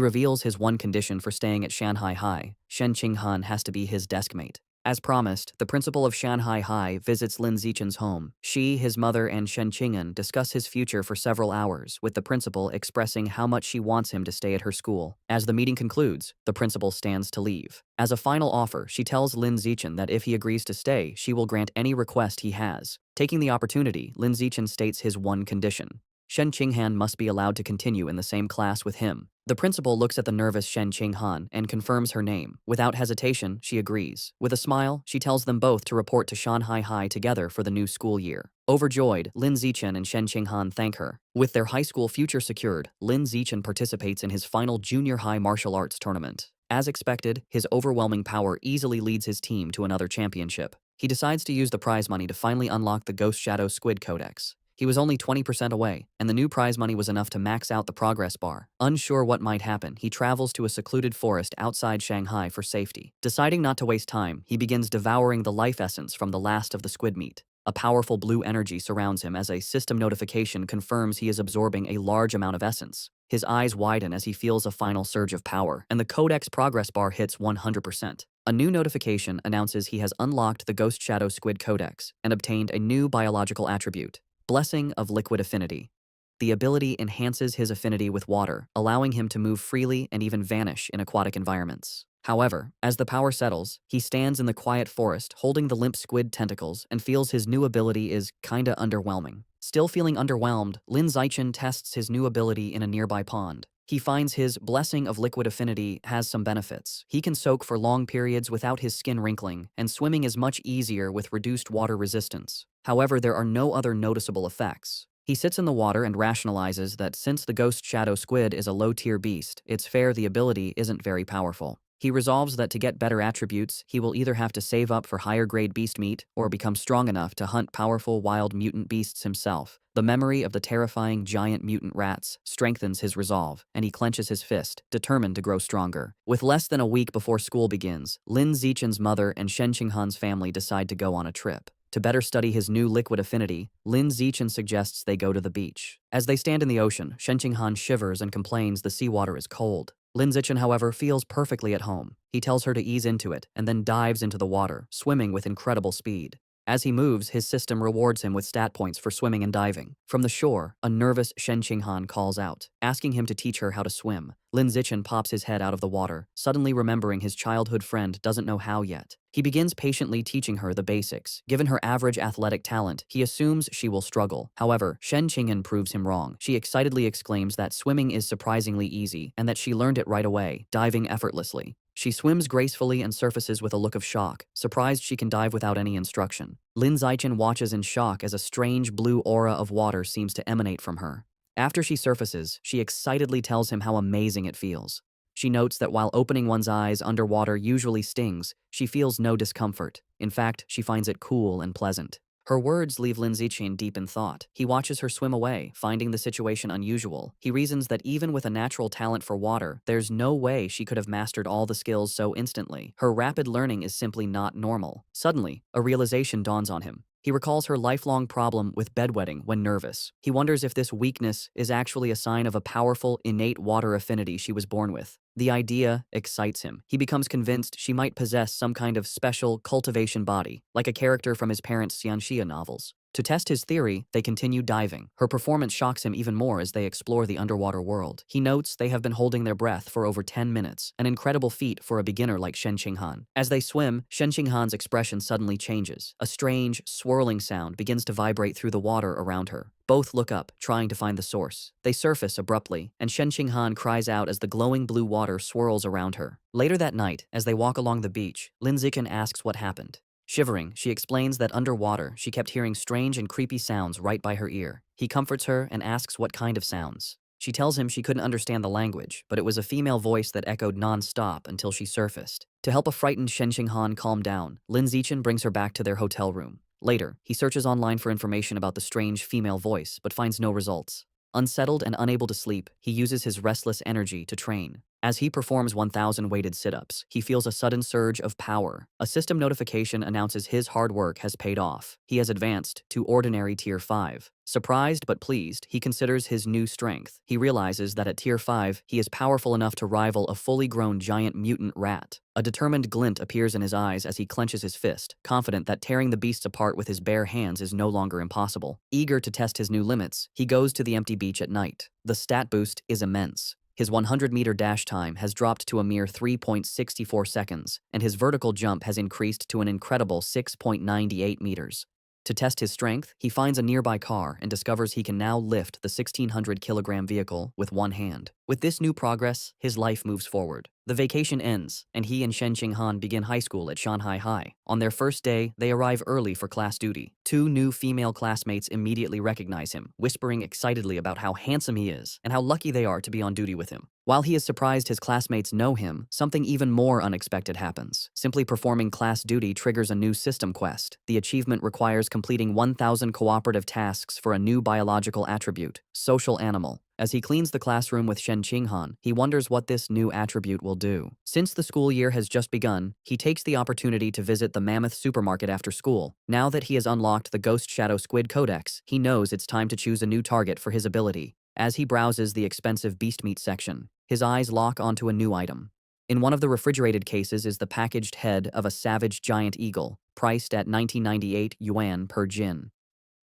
reveals his one condition for staying at Shanghai High. Shen Qinghan has to be his deskmate. As promised, the principal of Shanghai High visits Lin Zichen's home. She, his mother, and Shen Qinghan discuss his future for several hours, with the principal expressing how much she wants him to stay at her school. As the meeting concludes, the principal stands to leave. As a final offer, she tells Lin Zichen that if he agrees to stay, she will grant any request he has. Taking the opportunity, Lin Zichen states his one condition. Shen Qinghan must be allowed to continue in the same class with him. The principal looks at the nervous Shen Qinghan and confirms her name. Without hesitation, she agrees. With a smile, she tells them both to report to Shanghai High together for the new school year. Overjoyed, Lin Zichen and Shen Qinghan thank her. With their high school future secured, Lin Zichen participates in his final junior high martial arts tournament. As expected, his overwhelming power easily leads his team to another championship. He decides to use the prize money to finally unlock the Ghost Shadow Squid Codex. He was only 20% away, and the new prize money was enough to max out the progress bar. Unsure what might happen, he travels to a secluded forest outside Shanghai for safety. Deciding not to waste time, he begins devouring the life essence from the last of the squid meat. A powerful blue energy surrounds him as a system notification confirms he is absorbing a large amount of essence. His eyes widen as he feels a final surge of power, and the Codex progress bar hits 100%. A new notification announces he has unlocked the Ghost Shadow Squid Codex and obtained a new biological attribute. Blessing of Liquid Affinity. The ability enhances his affinity with water, allowing him to move freely and even vanish in aquatic environments. However, as the power settles, he stands in the quiet forest holding the limp squid tentacles and feels his new ability is kinda underwhelming. Still feeling underwhelmed, Lin Zichen tests his new ability in a nearby pond. He finds his Blessing of Liquid Affinity has some benefits. He can soak for long periods without his skin wrinkling, and swimming is much easier with reduced water resistance. However, there are no other noticeable effects. He sits in the water and rationalizes that since the Ghost Shadow Squid is a low-tier beast, it's fair the ability isn't very powerful. He resolves that to get better attributes, he will either have to save up for higher grade beast meat or become strong enough to hunt powerful wild mutant beasts himself. The memory of the terrifying giant mutant rats strengthens his resolve, and he clenches his fist, determined to grow stronger. With less than a week before school begins, Lin Zichen's mother and Shen Qinghan's family decide to go on a trip. To better study his new liquid affinity, Lin Zichen suggests they go to the beach. As they stand in the ocean, Shen Qinghan shivers and complains the seawater is cold. Lin Zichen, however, feels perfectly at home. He tells her to ease into it and then dives into the water, swimming with incredible speed. As he moves, his system rewards him with stat points for swimming and diving. From the shore, a nervous Shen Qinghan calls out, asking him to teach her how to swim. Lin Zichen pops his head out of the water, suddenly remembering his childhood friend doesn't know how yet. He begins patiently teaching her the basics. Given her average athletic talent, he assumes she will struggle. However, Shen Qinghan proves him wrong. She excitedly exclaims that swimming is surprisingly easy and that she learned it right away, diving effortlessly. She swims gracefully and surfaces with a look of shock, surprised she can dive without any instruction. Lin Zichen watches in shock as a strange blue aura of water seems to emanate from her. After she surfaces, she excitedly tells him how amazing it feels. She notes that while opening one's eyes underwater usually stings, she feels no discomfort. In fact, she finds it cool and pleasant. Her words leave Lin Zichen deep in thought. He watches her swim away, finding the situation unusual. He reasons that even with a natural talent for water, there's no way she could have mastered all the skills so instantly. Her rapid learning is simply not normal. Suddenly, a realization dawns on him. He recalls her lifelong problem with bedwetting when nervous. He wonders if this weakness is actually a sign of a powerful, innate water affinity she was born with. The idea excites him. He becomes convinced she might possess some kind of special cultivation body, like a character from his parents' Xianxia novels. To test his theory, they continue diving. Her performance shocks him even more as they explore the underwater world. He notes they have been holding their breath for over 10 minutes, an incredible feat for a beginner like Shen Qinghan. As they swim, Shen Qinghan's expression suddenly changes. A strange, swirling sound begins to vibrate through the water around her. Both look up, trying to find the source. They surface abruptly, and Shen Qinghan cries out as the glowing blue water swirls around her. Later that night, as they walk along the beach, Lin Zichen asks what happened. Shivering, she explains that underwater, she kept hearing strange and creepy sounds right by her ear. He comforts her and asks what kind of sounds. She tells him she couldn't understand the language, but it was a female voice that echoed non-stop until she surfaced. To help a frightened Shen Qinghan calm down, Lin Zichen brings her back to their hotel room. Later, he searches online for information about the strange female voice, but finds no results. Unsettled and unable to sleep, he uses his restless energy to train. As he performs 1,000 weighted sit-ups, he feels a sudden surge of power. A system notification announces his hard work has paid off. He has advanced to ordinary Tier 5. Surprised but pleased, he considers his new strength. He realizes that at Tier 5, he is powerful enough to rival a fully grown giant mutant rat. A determined glint appears in his eyes as he clenches his fist, confident that tearing the beasts apart with his bare hands is no longer impossible. Eager to test his new limits, he goes to the empty beach at night. The stat boost is immense. His 100-meter dash time has dropped to a mere 3.64 seconds, and his vertical jump has increased to an incredible 6.98 meters. To test his strength, he finds a nearby car and discovers he can now lift the 1,600-kilogram vehicle with one hand. With this new progress, his life moves forward. The vacation ends, and he and Shen Qinghan begin high school at Shanghai High. On their first day, they arrive early for class duty. Two new female classmates immediately recognize him, whispering excitedly about how handsome he is and how lucky they are to be on duty with him. While he is surprised his classmates know him, something even more unexpected happens. Simply performing class duty triggers a new system quest. The achievement requires completing 1,000 cooperative tasks for a new biological attribute, social animal. As he cleans the classroom with Shen Qinghan, he wonders what this new attribute will do. Since the school year has just begun, he takes the opportunity to visit the Mammoth supermarket after school. Now that he has unlocked the Ghost Shadow Squid Codex, he knows it's time to choose a new target for his ability. As he browses the expensive beast meat section, his eyes lock onto a new item. In one of the refrigerated cases is the packaged head of a savage giant eagle, priced at 1998 yuan per jin.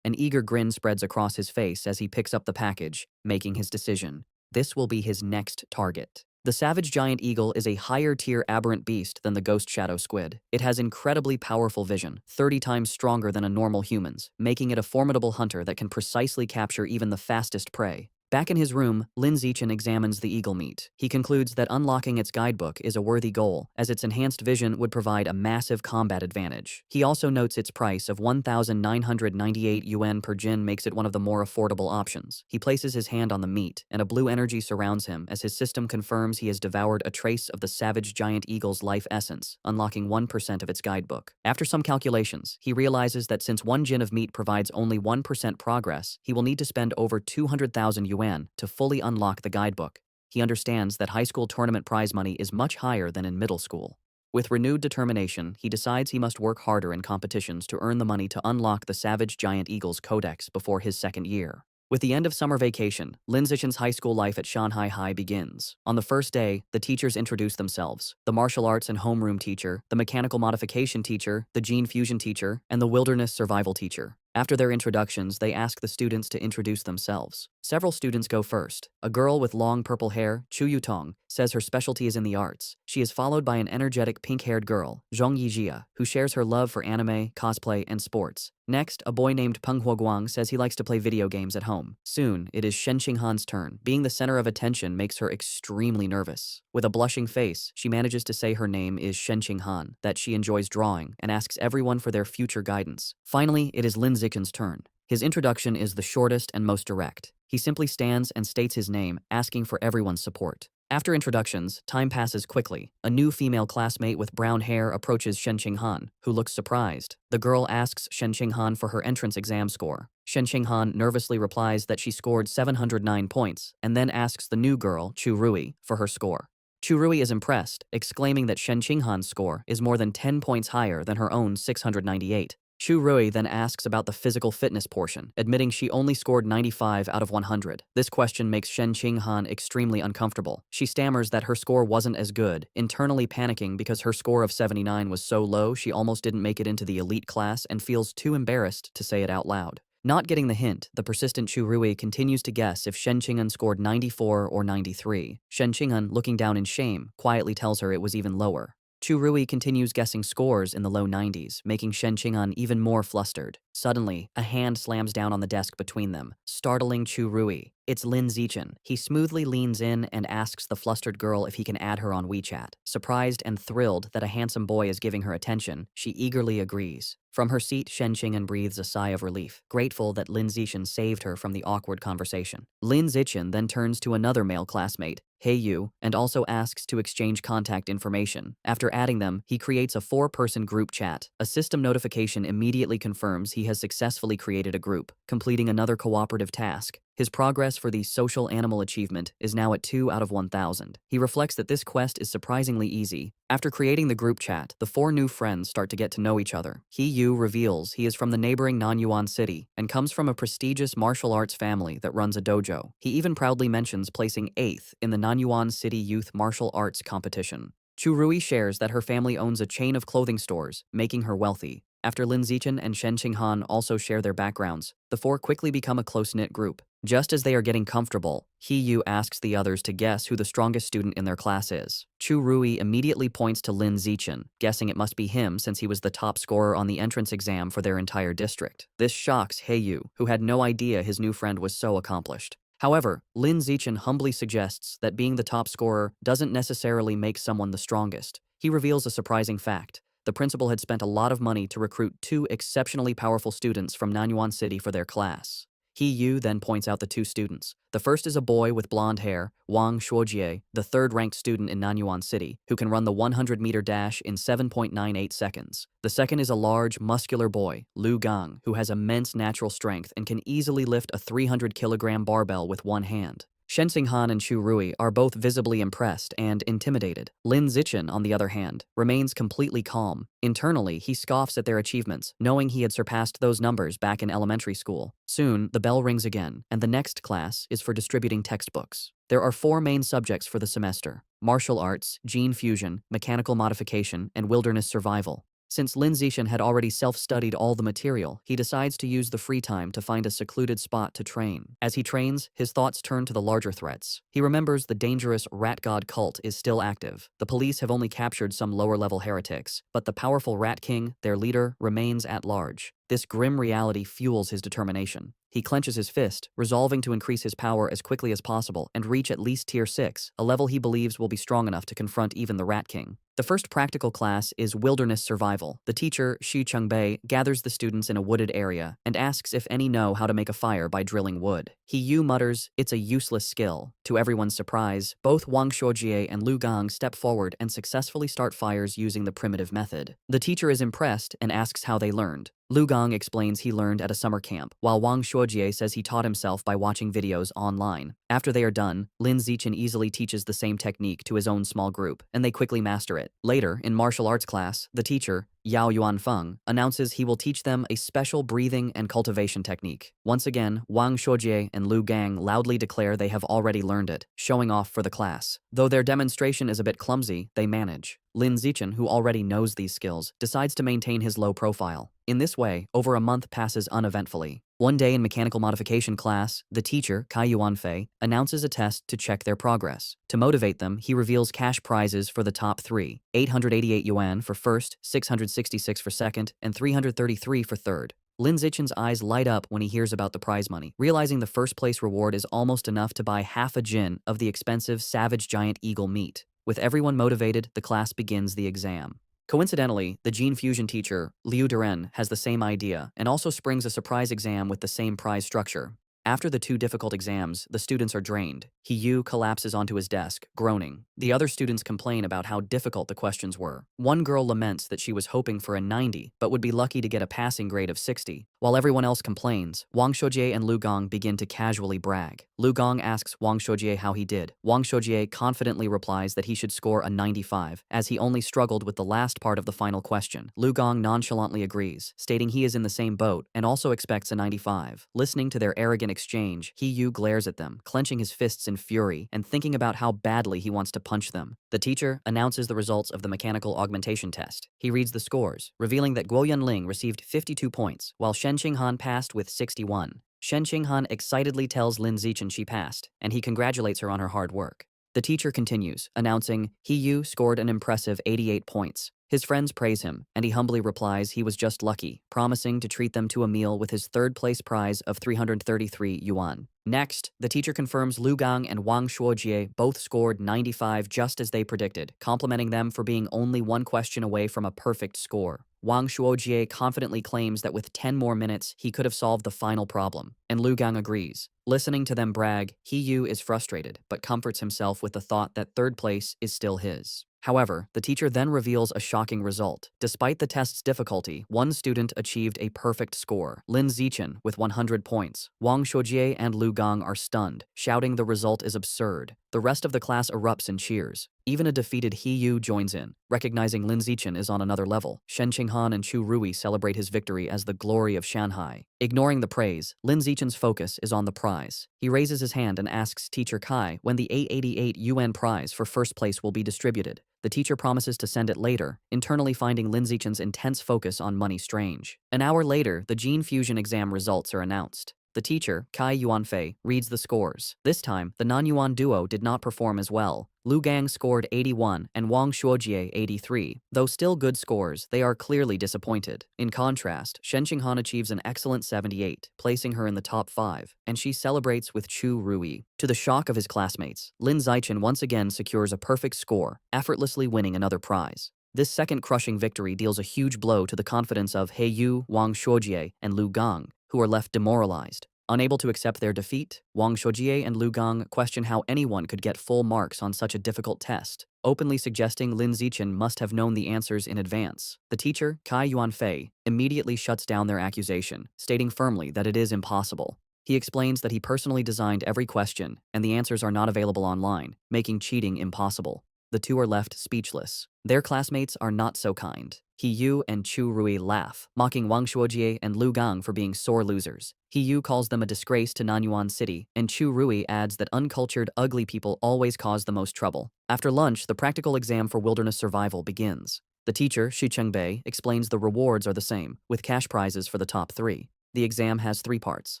An eager grin spreads across his face as he picks up the package, making his decision. This will be his next target. The savage giant eagle is a higher-tier aberrant beast than the ghost shadow squid. It has incredibly powerful vision, 30 times stronger than a normal human's, making it a formidable hunter that can precisely capture even the fastest prey. Back in his room, Lin Zichen examines the eagle meat. He concludes that unlocking its guidebook is a worthy goal, as its enhanced vision would provide a massive combat advantage. He also notes its price of 1,998 yuan per jin makes it one of the more affordable options. He places his hand on the meat, and a blue energy surrounds him as his system confirms he has devoured a trace of the savage giant eagle's life essence, unlocking 1% of its guidebook. After some calculations, he realizes that since 1 jin of meat provides only 1% progress, he will need to spend over 200,000 yuan to fully unlock the guidebook. He understands that high school tournament prize money is much higher than in middle school. With renewed determination, he decides he must work harder in competitions to earn the money to unlock the Savage Giant Eagle's Codex before his second year. With the end of summer vacation, Lin Zichen's high school life at Shanghai High begins. On the first day, the teachers introduce themselves: the martial arts and homeroom teacher, the mechanical modification teacher, the gene fusion teacher, and the wilderness survival teacher. After their introductions, they ask the students to introduce themselves. Several students go first. A girl with long purple hair, Chu Yutong, says her specialty is in the arts. She is followed by an energetic pink-haired girl, Zhong Yijia, who shares her love for anime, cosplay, and sports. Next, a boy named Peng Huoguang says he likes to play video games at home. Soon, it is Shen Qinghan's turn. Being the center of attention makes her extremely nervous. With a blushing face, she manages to say her name is Shen Qinghan, that she enjoys drawing, and asks everyone for their future guidance. Finally, it is Lin Zichen's turn. His introduction is the shortest and most direct. He simply stands and states his name, asking for everyone's support. After introductions, time passes quickly. A new female classmate with brown hair approaches Shen Qinghan, who looks surprised. The girl asks Shen Qinghan for her entrance exam score. Shen Qinghan nervously replies that she scored 709 points, and then asks the new girl, Chu Rui, for her score. Chu Rui is impressed, exclaiming that Shen Qinghan's score is more than 10 points higher than her own 698. Chu Rui then asks about the physical fitness portion, admitting she only scored 95 out of 100. This question makes Shen Qinghan extremely uncomfortable. She stammers that her score wasn't as good, internally panicking because her score of 79 was so low she almost didn't make it into the elite class and feels too embarrassed to say it out loud. Not getting the hint, the persistent Chu Rui continues to guess if Shen Qinghan scored 94 or 93. Shen Qinghan, looking down in shame, quietly tells her it was even lower. Chu Rui continues guessing scores in the low 90s, making Shen Qinghan even more flustered. Suddenly, a hand slams down on the desk between them, startling Chu Rui. It's Lin Zichen. He smoothly leans in and asks the flustered girl if he can add her on WeChat. Surprised and thrilled that a handsome boy is giving her attention, she eagerly agrees. From her seat, Shen Qinghan breathes a sigh of relief, grateful that Lin Zichen saved her from the awkward conversation. Lin Zichen then turns to another male classmate, Hey Yu, and also asks to exchange contact information. After adding them, he creates a 4-person group chat. A system notification immediately confirms he has successfully created a group, completing another cooperative task. His progress for the social animal achievement is now at 2 out of 1,000. He reflects that this quest is surprisingly easy. After creating the group chat, the 4 new friends start to get to know each other. He Yu reveals he is from the neighboring Nanyuan city and comes from a prestigious martial arts family that runs a dojo. He even proudly mentions placing 8th in the Nanyuan City Youth Martial Arts Competition. Chu Rui shares that her family owns a chain of clothing stores, making her wealthy. After Lin Zichen and Shen Qinghan also share their backgrounds, the 4 quickly become a close-knit group. Just as they are getting comfortable, He Yu asks the others to guess who the strongest student in their class is. Chu Rui immediately points to Lin Zichen, guessing it must be him since he was the top scorer on the entrance exam for their entire district. This shocks He Yu, who had no idea his new friend was so accomplished. However, Lin Zichen humbly suggests that being the top scorer doesn't necessarily make someone the strongest. He reveals a surprising fact. The principal had spent a lot of money to recruit 2 exceptionally powerful students from Nanyuan City for their class. He Yu then points out the 2 students. The first is a boy with blonde hair, Wang Shuojie, the 3rd-ranked student in Nanyuan City, who can run the 100-meter dash in 7.98 seconds. The second is a large, muscular boy, Lu Gang, who has immense natural strength and can easily lift a 300-kilogram barbell with one hand. Shen Qinghan and Chu Rui are both visibly impressed and intimidated. Lin Zichen, on the other hand, remains completely calm. Internally, he scoffs at their achievements, knowing he had surpassed those numbers back in elementary school. Soon, the bell rings again, and the next class is for distributing textbooks. There are 4 main subjects for the semester: martial arts, gene fusion, mechanical modification, and wilderness survival. Since Lin Zichen had already self-studied all the material, he decides to use the free time to find a secluded spot to train. As he trains, his thoughts turn to the larger threats. He remembers the dangerous rat god cult is still active. The police have only captured some lower-level heretics, but the powerful Rat King, their leader, remains at large. This grim reality fuels his determination. He clenches his fist, resolving to increase his power as quickly as possible and reach at least tier 6, a level he believes will be strong enough to confront even the Rat King. The first practical class is Wilderness Survival. The teacher, Xu Chungbei, gathers the students in a wooded area and asks if any know how to make a fire by drilling wood. He Yu mutters, "It's a useless skill." To everyone's surprise, both Wang Shuojie and Lu Gang step forward and successfully start fires using the primitive method. The teacher is impressed and asks how they learned. Lu Gang explains he learned at a summer camp, while Wang Shuojie says he taught himself by watching videos online. After they are done, Lin Zichen easily teaches the same technique to his own small group, and they quickly master it. Later, in martial arts class, the teacher, Yao Yuanfeng, announces he will teach them a special breathing and cultivation technique. Once again, Wang Shuojie and Lu Gang loudly declare they have already learned it, showing off for the class. Though their demonstration is a bit clumsy, they manage. Lin Zichen, who already knows these skills, decides to maintain his low profile. In this way, over a month passes uneventfully. One day in mechanical modification class, the teacher, Kai Yuanfei, announces a test to check their progress. To motivate them, he reveals cash prizes for the top 3, 888 yuan for first, 666 for second, and 333 for third. Lin Zichen's eyes light up when he hears about the prize money, realizing the first place reward is almost enough to buy half a jin of the expensive savage giant eagle meat. With everyone motivated, the class begins the exam. Coincidentally, the gene fusion teacher, Liu Duren, has the same idea and also springs a surprise exam with the same prize structure. After the 2 difficult exams, the students are drained. He Yu collapses onto his desk, groaning. The other students complain about how difficult the questions were. One girl laments that she was hoping for a 90, but would be lucky to get a passing grade of 60. While everyone else complains, Wang Shuojie and Lu Gang begin to casually brag. Lu Gang asks Wang Shuojie how he did. Wang Shuojie confidently replies that he should score a 95, as he only struggled with the last part of the final question. Lu Gang nonchalantly agrees, stating he is in the same boat and also expects a 95. Listening to their arrogant exchange, He Yu glares at them, clenching his fists in fury and thinking about how badly he wants to punch them. The teacher announces the results of the mechanical augmentation test. He reads the scores, revealing that Guo Yunling received 52 points, while Shen Qinghan passed with 61. Shen Qinghan excitedly tells Lin Zichen she passed, and he congratulates her on her hard work. The teacher continues, announcing, He Yu scored an impressive 88 points. His friends praise him, and he humbly replies he was just lucky, promising to treat them to a meal with his third-place prize of 333 yuan. Next, the teacher confirms Lu Gang and Wang Shuojie both scored 95 just as they predicted, complimenting them for being only one question away from a perfect score. Wang Shuojie confidently claims that with 10 more minutes, he could have solved the final problem, and Lu Gang agrees. Listening to them brag, He Yu is frustrated, but comforts himself with the thought that third place is still his. However, the teacher then reveals a shocking result. Despite the test's difficulty, one student achieved a perfect score, Lin Zichen, with 100 points. Wang Shuojie and Lu Gang are stunned, shouting the result is absurd. The rest of the class erupts in cheers. Even a defeated He Yu joins in, recognizing Lin Zichen is on another level. Shen Qinghan and Chu Rui celebrate his victory as the glory of Shanghai. Ignoring the praise, Lin Zichen's focus is on the prize. He raises his hand and asks Teacher Kai when the 888 yuan prize for first place will be distributed. The teacher promises to send it later, internally finding Lin Zichen's intense focus on money strange. An hour later, the gene fusion exam results are announced. The teacher, Kai Yuanfei, reads the scores. This time, the non-Yuan duo did not perform as well. Lu Gang scored 81 and Wang Shuojie 83. Though still good scores, they are clearly disappointed. In contrast, Shen Qinghan achieves an excellent 78, placing her in the top 5, and she celebrates with Chu Rui. To the shock of his classmates, Lin Zichen once again secures a perfect score, effortlessly winning another prize. This second crushing victory deals a huge blow to the confidence of He Yu, Wang Shuojie, and Lu Gang, who are left demoralized. Unable to accept their defeat, Wang Shuojie and Lu Gang question how anyone could get full marks on such a difficult test, openly suggesting Lin Zichen must have known the answers in advance. The teacher, Kai Yuanfei, immediately shuts down their accusation, stating firmly that it is impossible. He explains that he personally designed every question, and the answers are not available online, making cheating impossible. The two are left speechless. Their classmates are not so kind. He Yu and Chu Rui laugh, mocking Wang Shuojie and Lu Gang for being sore losers. He Yu calls them a disgrace to Nanyuan City, and Chu Rui adds that uncultured, ugly people always cause the most trouble. After lunch, the practical exam for wilderness survival begins. The teacher, Xu Chengbei, explains the rewards are the same, with cash prizes for the top 3. The exam has 3 parts: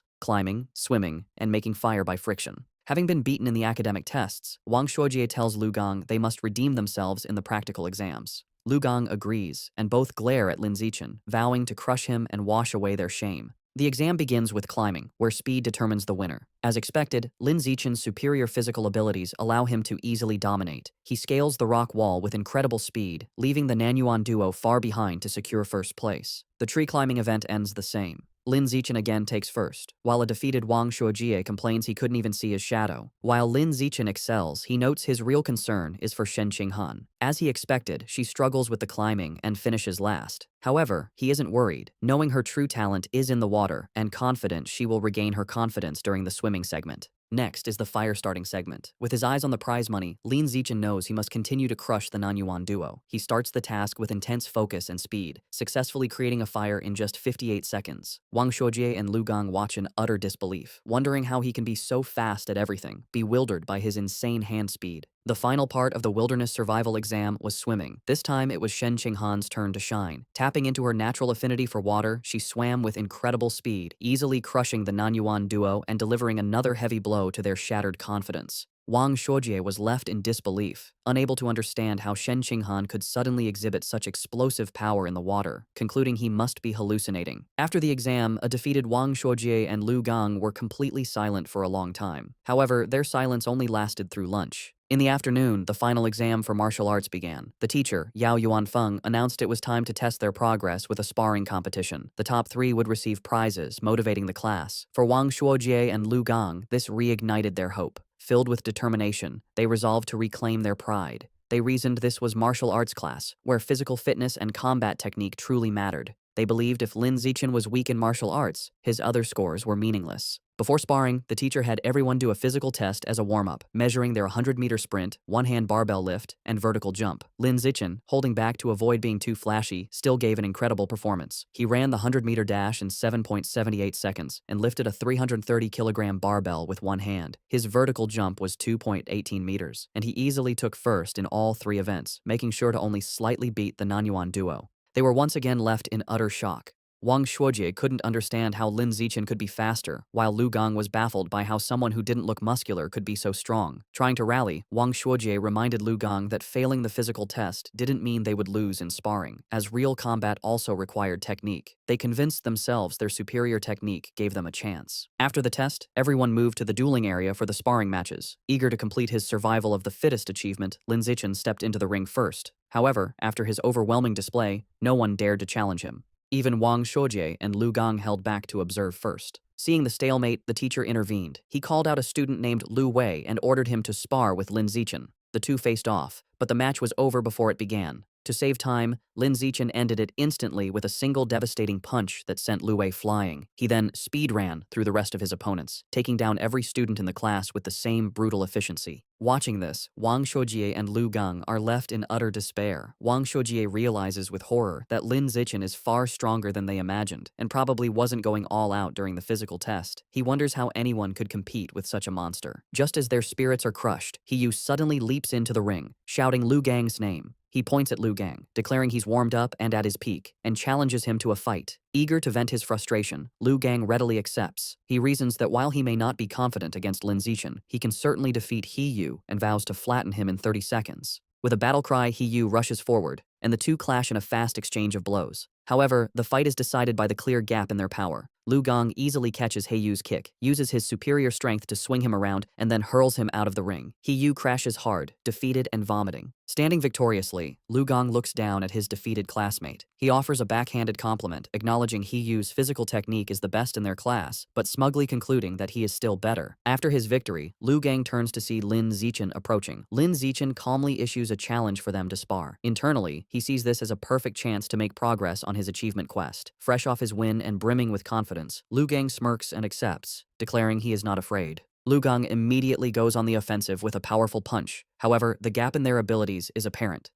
climbing, swimming, and making fire by friction. Having been beaten in the academic tests, Wang Shuojie tells Lu Gang they must redeem themselves in the practical exams. Lu Gang agrees, and both glare at Lin Zichen, vowing to crush him and wash away their shame. The exam begins with climbing, where speed determines the winner. As expected, Lin Zichen's superior physical abilities allow him to easily dominate. He scales the rock wall with incredible speed, leaving the Nanyuan duo far behind to secure first place. The tree climbing event ends the same. Lin Zichen again takes first, while a defeated Wang Shuojie complains he couldn't even see his shadow. While Lin Zichen excels, he notes his real concern is for Shen Qinghan. As he expected, she struggles with the climbing and finishes last. However, he isn't worried, knowing her true talent is in the water and confident she will regain her confidence during the swimming segment. Next is the fire starting segment. With his eyes on the prize money, Lin Zichen knows he must continue to crush the Nanyuan duo. He starts the task with intense focus and speed, successfully creating a fire in just 58 seconds. Wang Shuojie and Lu Gang watch in utter disbelief, wondering how he can be so fast at everything, bewildered by his insane hand speed. The final part of the wilderness survival exam was swimming. This time it was Shen Qinghan's turn to shine. Tapping into her natural affinity for water, she swam with incredible speed, easily crushing the Nanyuan duo and delivering another heavy blow to their shattered confidence. Wang Shuojie was left in disbelief, unable to understand how Shen Qinghan could suddenly exhibit such explosive power in the water, concluding he must be hallucinating. After the exam, a defeated Wang Shuojie and Lu Gang were completely silent for a long time. However, their silence only lasted through lunch. In the afternoon, the final exam for martial arts began. The teacher, Yao Yuanfeng, announced it was time to test their progress with a sparring competition. The top 3 would receive prizes, motivating the class. For Wang Shuojie and Lu Gang, this reignited their hope. Filled with determination, they resolved to reclaim their pride. They reasoned this was martial arts class, where physical fitness and combat technique truly mattered. They believed if Lin Zichen was weak in martial arts, his other scores were meaningless. Before sparring, the teacher had everyone do a physical test as a warm-up, measuring their 100-meter sprint, one-hand barbell lift, and vertical jump. Lin Zichen, holding back to avoid being too flashy, still gave an incredible performance. He ran the 100-meter dash in 7.78 seconds and lifted a 330-kilogram barbell with one hand. His vertical jump was 2.18 meters, and he easily took first in all 3 events, making sure to only slightly beat the Nanyuan duo. They were once again left in utter shock. Wang Shuojie couldn't understand how Lin Zichen could be faster, while Lu Gang was baffled by how someone who didn't look muscular could be so strong. Trying to rally, Wang Shuojie reminded Lu Gang that failing the physical test didn't mean they would lose in sparring, as real combat also required technique. They convinced themselves their superior technique gave them a chance. After the test, everyone moved to the dueling area for the sparring matches. Eager to complete his survival of the fittest achievement, Lin Zichen stepped into the ring first. However, after his overwhelming display, no one dared to challenge him. Even Wang Shuojie and Lu Gang held back to observe first. Seeing the stalemate, the teacher intervened. He called out a student named Lu Wei and ordered him to spar with Lin Zichen. The two faced off, but the match was over before it began. To save time, Lin Zichen ended it instantly with a single devastating punch that sent Lu Wei flying. He then speed ran through the rest of his opponents, taking down every student in the class with the same brutal efficiency. Watching this, Wang Shuojie and Lu Gang are left in utter despair. Wang Shuojie realizes with horror that Lin Zichen is far stronger than they imagined, and probably wasn't going all out during the physical test. He wonders how anyone could compete with such a monster. Just as their spirits are crushed, He suddenly leaps into the ring, shouting Lu Gang's name. He points at Lu Gang, declaring he's warmed up and at his peak, and challenges him to a fight. Eager to vent his frustration, Lu Gang readily accepts. He reasons that while he may not be confident against Lin Zichen, he can certainly defeat He and vows to flatten him in 30 seconds. With a battle cry, He rushes forward, and the two clash in a fast exchange of blows. However, the fight is decided by the clear gap in their power. Lu Gang easily catches Heiyu's kick, uses his superior strength to swing him around, and then hurls him out of the ring. Heiyu crashes hard, defeated and vomiting. Standing victoriously, Lu Gang looks down at his defeated classmate. He offers a backhanded compliment, acknowledging Heiyu's physical technique is the best in their class, but smugly concluding that he is still better. After his victory, Lu Gang turns to see Lin Zichen approaching. Lin Zichen calmly issues a challenge for them to spar. Internally, he sees this as a perfect chance to make progress on his achievement quest. Fresh off his win and brimming with confidence, Lu Gang smirks and accepts, declaring he is not afraid. Lu Gang immediately goes on the offensive with a powerful punch. However, the gap in their abilities is apparent.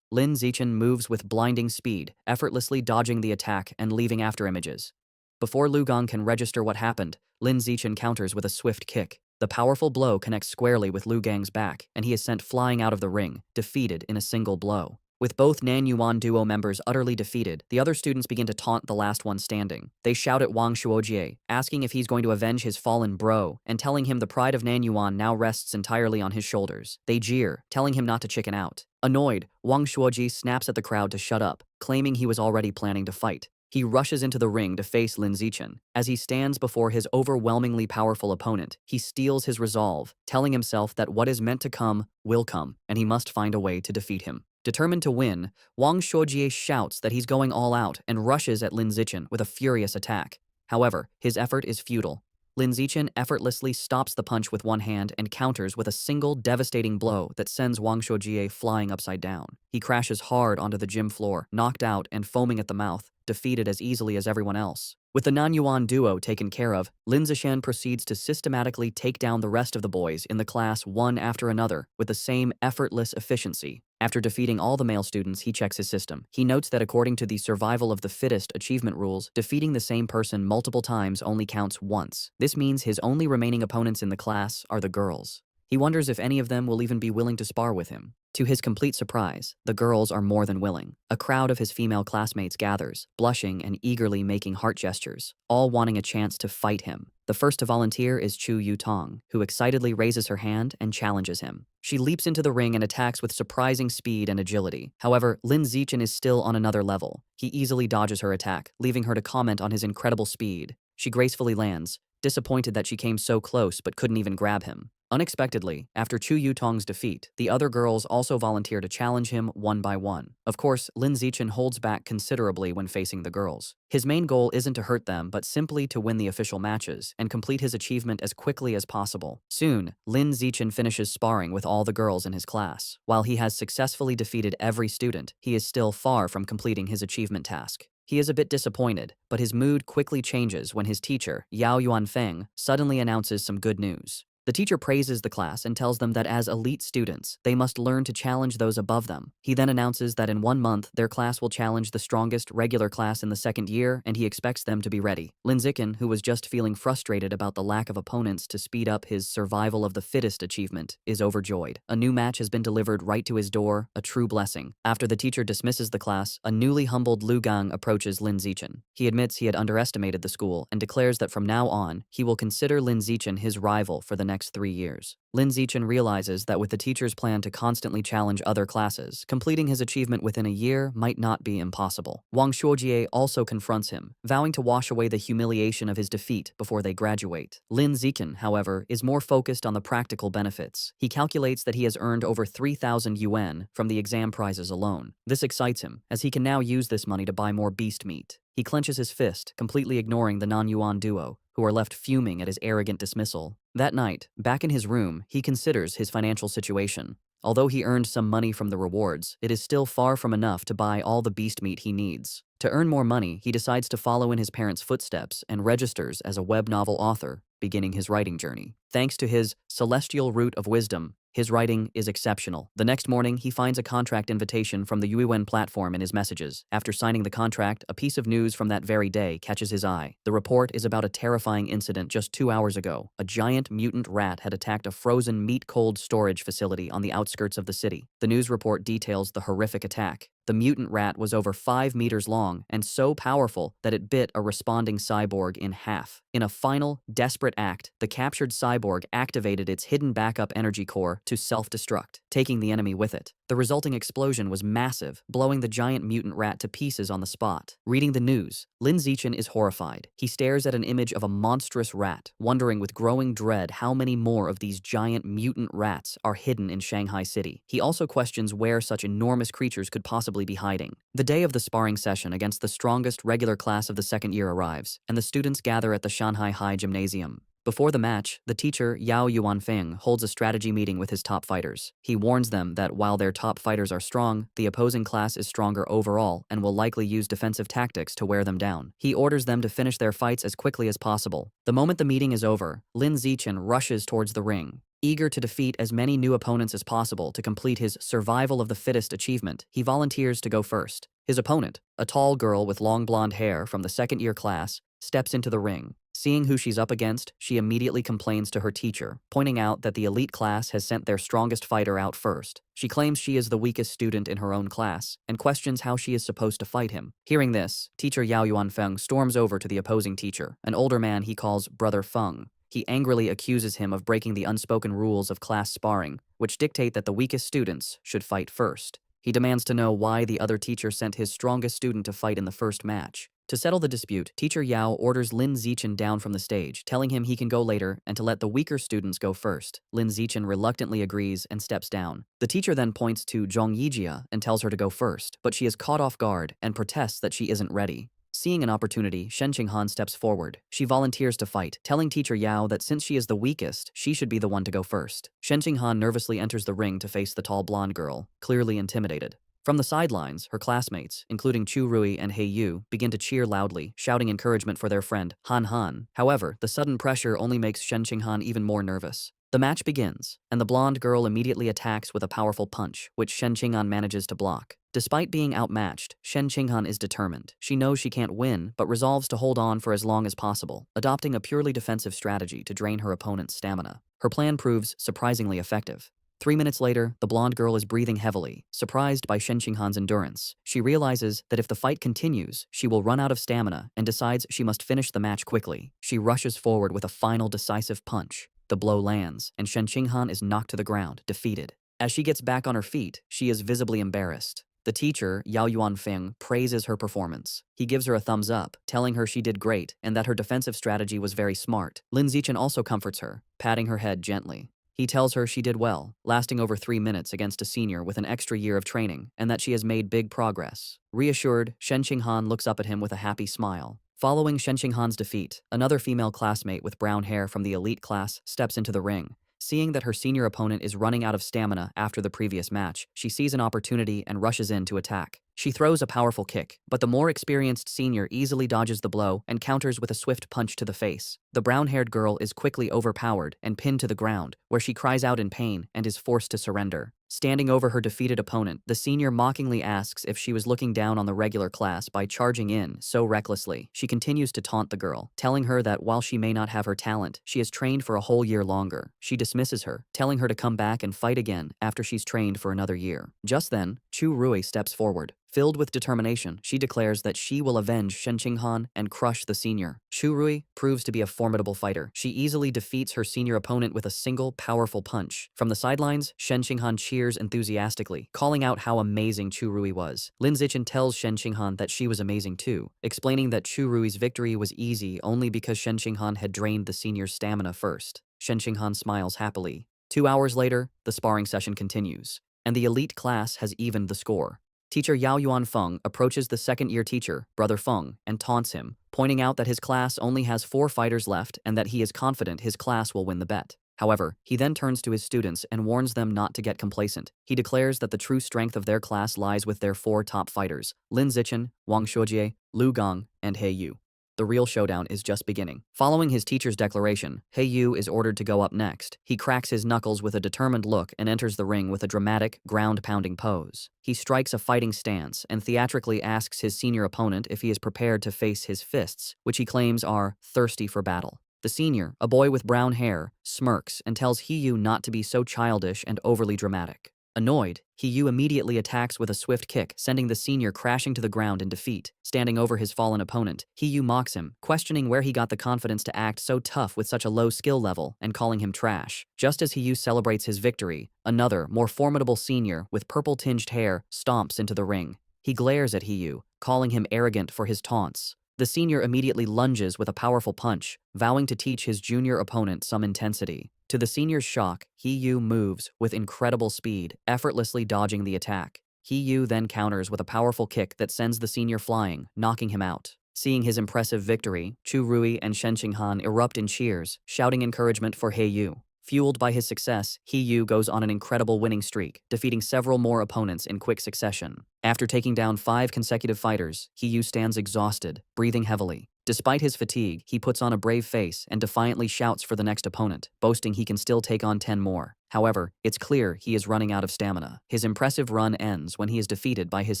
Lin Zichen moves with blinding speed, effortlessly dodging the attack and leaving afterimages. Before Lu Gang can register what happened, Lin Zichen counters with a swift kick. The powerful blow connects squarely with Lu Gang's back, and he is sent flying out of the ring, defeated in a single blow. With both Nan Yuan duo members utterly defeated, the other students begin to taunt the last one standing. They shout at Wang Shuojie, asking if he's going to avenge his fallen bro, and telling him the pride of Nan Yuan now rests entirely on his shoulders. They jeer, telling him not to chicken out. Annoyed, Wang Shuojie snaps at the crowd to shut up, claiming he was already planning to fight. He rushes into the ring to face Lin Zichen. As he stands before his overwhelmingly powerful opponent, he steels his resolve, telling himself that what is meant to come will come, and he must find a way to defeat him. Determined to win, Wang Shuojie shouts that he's going all out and rushes at Lin Zichen with a furious attack. However, his effort is futile. Lin Zichen effortlessly stops the punch with one hand and counters with a single devastating blow that sends Wang Shuojie flying upside down. He crashes hard onto the gym floor, knocked out and foaming at the mouth, defeated as easily as everyone else. With the Nan Yuan duo taken care of, Lin Zichen proceeds to systematically take down the rest of the boys in the class one after another with the same effortless efficiency. After defeating all the male students, he checks his system. He notes that according to the survival of the fittest achievement rules, defeating the same person multiple times only counts once. This means his only remaining opponents in the class are the girls. He wonders if any of them will even be willing to spar with him. To his complete surprise, the girls are more than willing. A crowd of his female classmates gathers, blushing and eagerly making heart gestures, all wanting a chance to fight him. The first to volunteer is Chu Yutong, who excitedly raises her hand and challenges him. She leaps into the ring and attacks with surprising speed and agility. However, Lin Zichen is still on another level. He easily dodges her attack, leaving her to comment on his incredible speed. She gracefully lands, disappointed that she came so close but couldn't even grab him. Unexpectedly, after Chu Yutong's defeat, the other girls also volunteer to challenge him one by one. Of course, Lin Zichen holds back considerably when facing the girls. His main goal isn't to hurt them, but simply to win the official matches and complete his achievement as quickly as possible. Soon, Lin Zichen finishes sparring with all the girls in his class. While he has successfully defeated every student, he is still far from completing his achievement task. He is a bit disappointed, but his mood quickly changes when his teacher, Yao Yuanfeng, suddenly announces some good news. The teacher praises the class and tells them that as elite students, they must learn to challenge those above them. He then announces that in 1 month, their class will challenge the strongest regular class in the second year, and he expects them to be ready. Lin Zichen, who was just feeling frustrated about the lack of opponents to speed up his survival of the fittest achievement, is overjoyed. A new match has been delivered right to his door, a true blessing. After the teacher dismisses the class, a newly humbled Lu Gang approaches Lin Zichen. He admits he had underestimated the school and declares that from now on, he will consider Lin Zichen his rival for the next 3 years. Lin Zichen realizes that with the teacher's plan to constantly challenge other classes, completing his achievement within a year might not be impossible. Wang Shuojie also confronts him, vowing to wash away the humiliation of his defeat before they graduate. Lin Zichen, however, is more focused on the practical benefits. He calculates that he has earned over 3,000 yuan from the exam prizes alone. This excites him, as he can now use this money to buy more beast meat. He clenches his fist, completely ignoring the Nan Yuan duo, who are left fuming at his arrogant dismissal. That night, back in his room, he considers his financial situation. Although he earned some money from the rewards, it is still far from enough to buy all the beast meat he needs. To earn more money, he decides to follow in his parents' footsteps and registers as a web novel author, beginning his writing journey. Thanks to his celestial root of wisdom, his writing is exceptional. The next morning, he finds a contract invitation from the Yuwen platform in his messages. After signing the contract, a piece of news from that very day catches his eye. The report is about a terrifying incident just 2 hours ago. A giant mutant rat had attacked a frozen meat-cold storage facility on the outskirts of the city. The news report details the horrific attack. The mutant rat was over 5 meters long and so powerful that it bit a responding cyborg in half. In a final, desperate act, the captured cyborg activated its hidden backup energy core to self-destruct, taking the enemy with it. The resulting explosion was massive, blowing the giant mutant rat to pieces on the spot. Reading the news, Lin Zichen is horrified. He stares at an image of a monstrous rat, wondering with growing dread how many more of these giant mutant rats are hidden in Shanghai City. He also questions where such enormous creatures could possibly be hiding. The day of the sparring session against the strongest regular class of the second year arrives, and the students gather at the Shanghai High Gymnasium. Before the match, the teacher, Yao Yuanfeng, holds a strategy meeting with his top fighters. He warns them that while their top fighters are strong, the opposing class is stronger overall and will likely use defensive tactics to wear them down. He orders them to finish their fights as quickly as possible. The moment the meeting is over, Lin Zichen rushes towards the ring. Eager to defeat as many new opponents as possible to complete his survival of the fittest achievement, he volunteers to go first. His opponent, a tall girl with long blonde hair from the second-year class, steps into the ring. Seeing who she's up against, she immediately complains to her teacher, pointing out that the elite class has sent their strongest fighter out first. She claims she is the weakest student in her own class, and questions how she is supposed to fight him. Hearing this, teacher Yao Yuanfeng storms over to the opposing teacher, an older man he calls Brother Feng. He angrily accuses him of breaking the unspoken rules of class sparring, which dictate that the weakest students should fight first. He demands to know why the other teacher sent his strongest student to fight in the first match. To settle the dispute, teacher Yao orders Lin Zichen down from the stage, telling him he can go later and to let the weaker students go first. Lin Zichen reluctantly agrees and steps down. The teacher then points to Zhong Yijia and tells her to go first, but she is caught off guard and protests that she isn't ready. Seeing an opportunity, Shen Qinghan steps forward. She volunteers to fight, telling teacher Yao that since she is the weakest, she should be the one to go first. Shen Qinghan nervously enters the ring to face the tall blonde girl, clearly intimidated. From the sidelines, her classmates, including Chu Rui and He Yu, begin to cheer loudly, shouting encouragement for their friend, Han Han. However, the sudden pressure only makes Shen Qinghan even more nervous. The match begins, and the blonde girl immediately attacks with a powerful punch, which Shen Qinghan manages to block. Despite being outmatched, Shen Qinghan is determined. She knows she can't win, but resolves to hold on for as long as possible, adopting a purely defensive strategy to drain her opponent's stamina. Her plan proves surprisingly effective. 3 minutes later, the blonde girl is breathing heavily, surprised by Shen Qinghan's endurance. She realizes that if the fight continues, she will run out of stamina and decides she must finish the match quickly. She rushes forward with a final decisive punch. The blow lands, and Shen Qinghan is knocked to the ground, defeated. As she gets back on her feet, she is visibly embarrassed. The teacher, Yao Yuanfeng, praises her performance. He gives her a thumbs up, telling her she did great and that her defensive strategy was very smart. Lin Zichen also comforts her, patting her head gently. He tells her she did well, lasting over 3 minutes against a senior with an extra year of training, and that she has made big progress. Reassured, Shen Qinghan looks up at him with a happy smile. Following Shen Qinghan's defeat, another female classmate with brown hair from the elite class steps into the ring. Seeing that her senior opponent is running out of stamina after the previous match, she sees an opportunity and rushes in to attack. She throws a powerful kick, but the more experienced senior easily dodges the blow and counters with a swift punch to the face. The brown-haired girl is quickly overpowered and pinned to the ground, where she cries out in pain and is forced to surrender. Standing over her defeated opponent, the senior mockingly asks if she was looking down on the regular class by charging in so recklessly. She continues to taunt the girl, telling her that while she may not have her talent, she has trained for a whole year longer. She dismisses her, telling her to come back and fight again after she's trained for another year. Just then, Chu Rui steps forward. Filled with determination, she declares that she will avenge Shen Qinghan and crush the senior. Chu Rui proves to be a formidable fighter. She easily defeats her senior opponent with a single powerful punch. From the sidelines, Shen Qinghan cheers enthusiastically, calling out how amazing Chu Rui was. Lin Zichen tells Shen Qinghan that she was amazing too, explaining that Chu Rui's victory was easy only because Shen Qinghan had drained the senior's stamina first. Shen Qinghan smiles happily. 2 hours later, the sparring session continues, and the elite class has evened the score. Teacher Yao Yuanfeng approaches the second-year teacher, Brother Feng, and taunts him, pointing out that his class only has 4 fighters left and that he is confident his class will win the bet. However, he then turns to his students and warns them not to get complacent. He declares that the true strength of their class lies with their 4 top fighters, Lin Zichen, Wang Shuojie, Lu Gong, and He Yu. The real showdown is just beginning. Following his teacher's declaration, He Yu is ordered to go up next. He cracks his knuckles with a determined look and enters the ring with a dramatic, ground-pounding pose. He strikes a fighting stance and theatrically asks his senior opponent if he is prepared to face his fists, which he claims are thirsty for battle. The senior, a boy with brown hair, smirks and tells He Yu not to be so childish and overly dramatic. Annoyed, He Yu immediately attacks with a swift kick, sending the senior crashing to the ground in defeat. Standing over his fallen opponent, He Yu mocks him, questioning where he got the confidence to act so tough with such a low skill level and calling him trash. Just as He Yu celebrates his victory, another, more formidable senior with purple-tinged hair stomps into the ring. He glares at He Yu, calling him arrogant for his taunts. The senior immediately lunges with a powerful punch, vowing to teach his junior opponent some intensity. To the senior's shock, He Yu moves with incredible speed, effortlessly dodging the attack. He Yu then counters with a powerful kick that sends the senior flying, knocking him out. Seeing his impressive victory, Chu Rui and Shen Qinghan erupt in cheers, shouting encouragement for He Yu. Fueled by his success, He Yu goes on an incredible winning streak, defeating several more opponents in quick succession. After taking down 5 consecutive fighters, He Yu stands exhausted, breathing heavily. Despite his fatigue, he puts on a brave face and defiantly shouts for the next opponent, boasting he can still take on 10 more. However, it's clear he is running out of stamina. His impressive run ends when he is defeated by his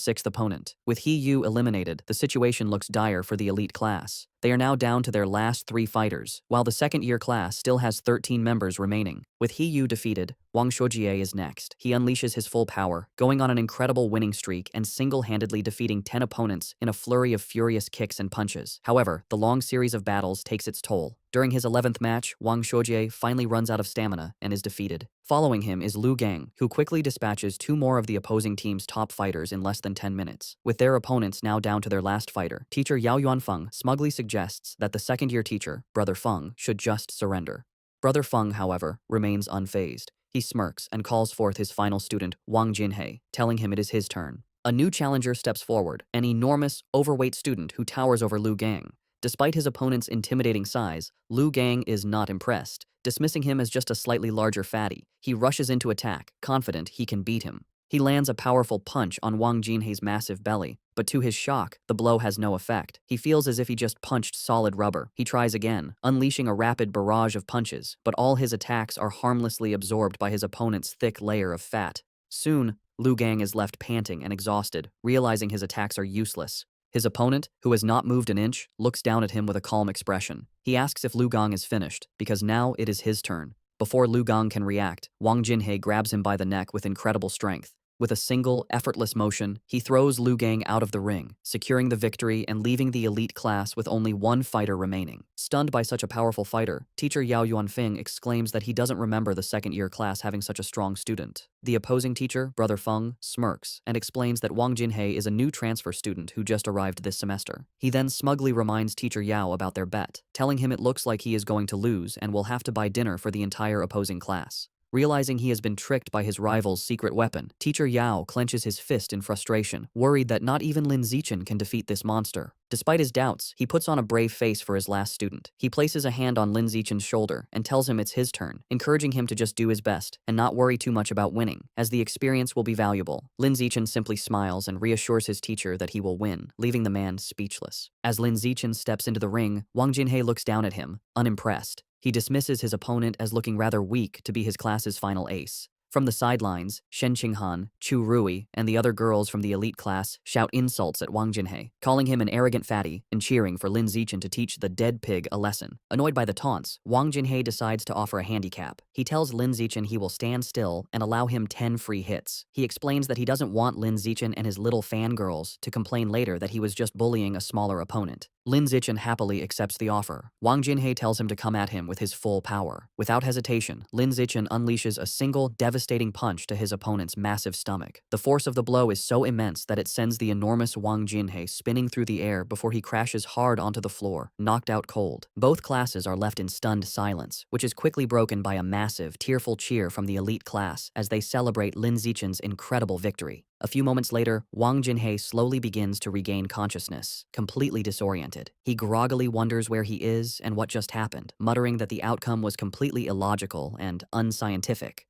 sixth opponent. With He Yu eliminated, the situation looks dire for the elite class. They are now down to their last 3 fighters, while the second-year class still has 13 members remaining. With He Yu defeated, Wang Shoujie is next. He unleashes his full power, going on an incredible winning streak and single-handedly defeating 10 opponents in a flurry of furious kicks and punches. However, the long series of battles takes its toll. During his 11th match, Wang Shoujie finally runs out of stamina and is defeated. Following him is Lu Gang, who quickly dispatches 2 more of the opposing team's top fighters in less than 10 minutes. With their opponents now down to their last fighter, teacher Yao Yuanfeng smugly suggests that the second-year teacher, Brother Feng, should just surrender. Brother Feng, however, remains unfazed. He smirks and calls forth his final student, Wang Jinhei, telling him it is his turn. A new challenger steps forward, an enormous, overweight student who towers over Lu Gang. Despite his opponent's intimidating size, Lu Gang is not impressed. Dismissing him as just a slightly larger fatty, he rushes into attack, confident he can beat him. He lands a powerful punch on Wang Jinhei's massive belly, but to his shock, the blow has no effect. He feels as if he just punched solid rubber. He tries again, unleashing a rapid barrage of punches, but all his attacks are harmlessly absorbed by his opponent's thick layer of fat. Soon, Lu Gang is left panting and exhausted, realizing his attacks are useless. His opponent, who has not moved an inch, looks down at him with a calm expression. He asks if Lu Gang is finished, because now it is his turn. Before Lu Gang can react, Wang Jinhei grabs him by the neck with incredible strength. With a single, effortless motion, he throws Lu Gang out of the ring, securing the victory and leaving the elite class with only 1 fighter remaining. Stunned by such a powerful fighter, teacher Yao Yuanfeng exclaims that he doesn't remember the second-year class having such a strong student. The opposing teacher, Brother Feng, smirks and explains that Wang Jinhei is a new transfer student who just arrived this semester. He then smugly reminds teacher Yao about their bet, telling him it looks like he is going to lose and will have to buy dinner for the entire opposing class. Realizing he has been tricked by his rival's secret weapon, teacher Yao clenches his fist in frustration, worried that not even Lin Zichen can defeat this monster. Despite his doubts, he puts on a brave face for his last student. He places a hand on Lin Zichen's shoulder and tells him it's his turn, encouraging him to just do his best and not worry too much about winning, as the experience will be valuable. Lin Zichen simply smiles and reassures his teacher that he will win, leaving the man speechless. As Lin Zichen steps into the ring, Wang Jinhei looks down at him, unimpressed. He dismisses his opponent as looking rather weak to be his class's final ace. From the sidelines, Shen Qinghan, Chu Rui, and the other girls from the elite class shout insults at Wang Jinhei, calling him an arrogant fatty and cheering for Lin Zichen to teach the dead pig a lesson. Annoyed by the taunts, Wang Jinhei decides to offer a handicap. He tells Lin Zichen he will stand still and allow him 10 free hits. He explains that he doesn't want Lin Zichen and his little fangirls to complain later that he was just bullying a smaller opponent. Lin Zichen happily accepts the offer. Wang Jinhei tells him to come at him with his full power. Without hesitation, Lin Zichen unleashes a single, devastating punch to his opponent's massive stomach. The force of the blow is so immense that it sends the enormous Wang Jinhei spinning through the air before he crashes hard onto the floor, knocked out cold. Both classes are left in stunned silence, which is quickly broken by a massive, tearful cheer from the elite class as they celebrate Lin Zichen's incredible victory. A few moments later, Wang Jinhei slowly begins to regain consciousness, completely disoriented. He groggily wonders where he is and what just happened, muttering that the outcome was completely illogical and unscientific.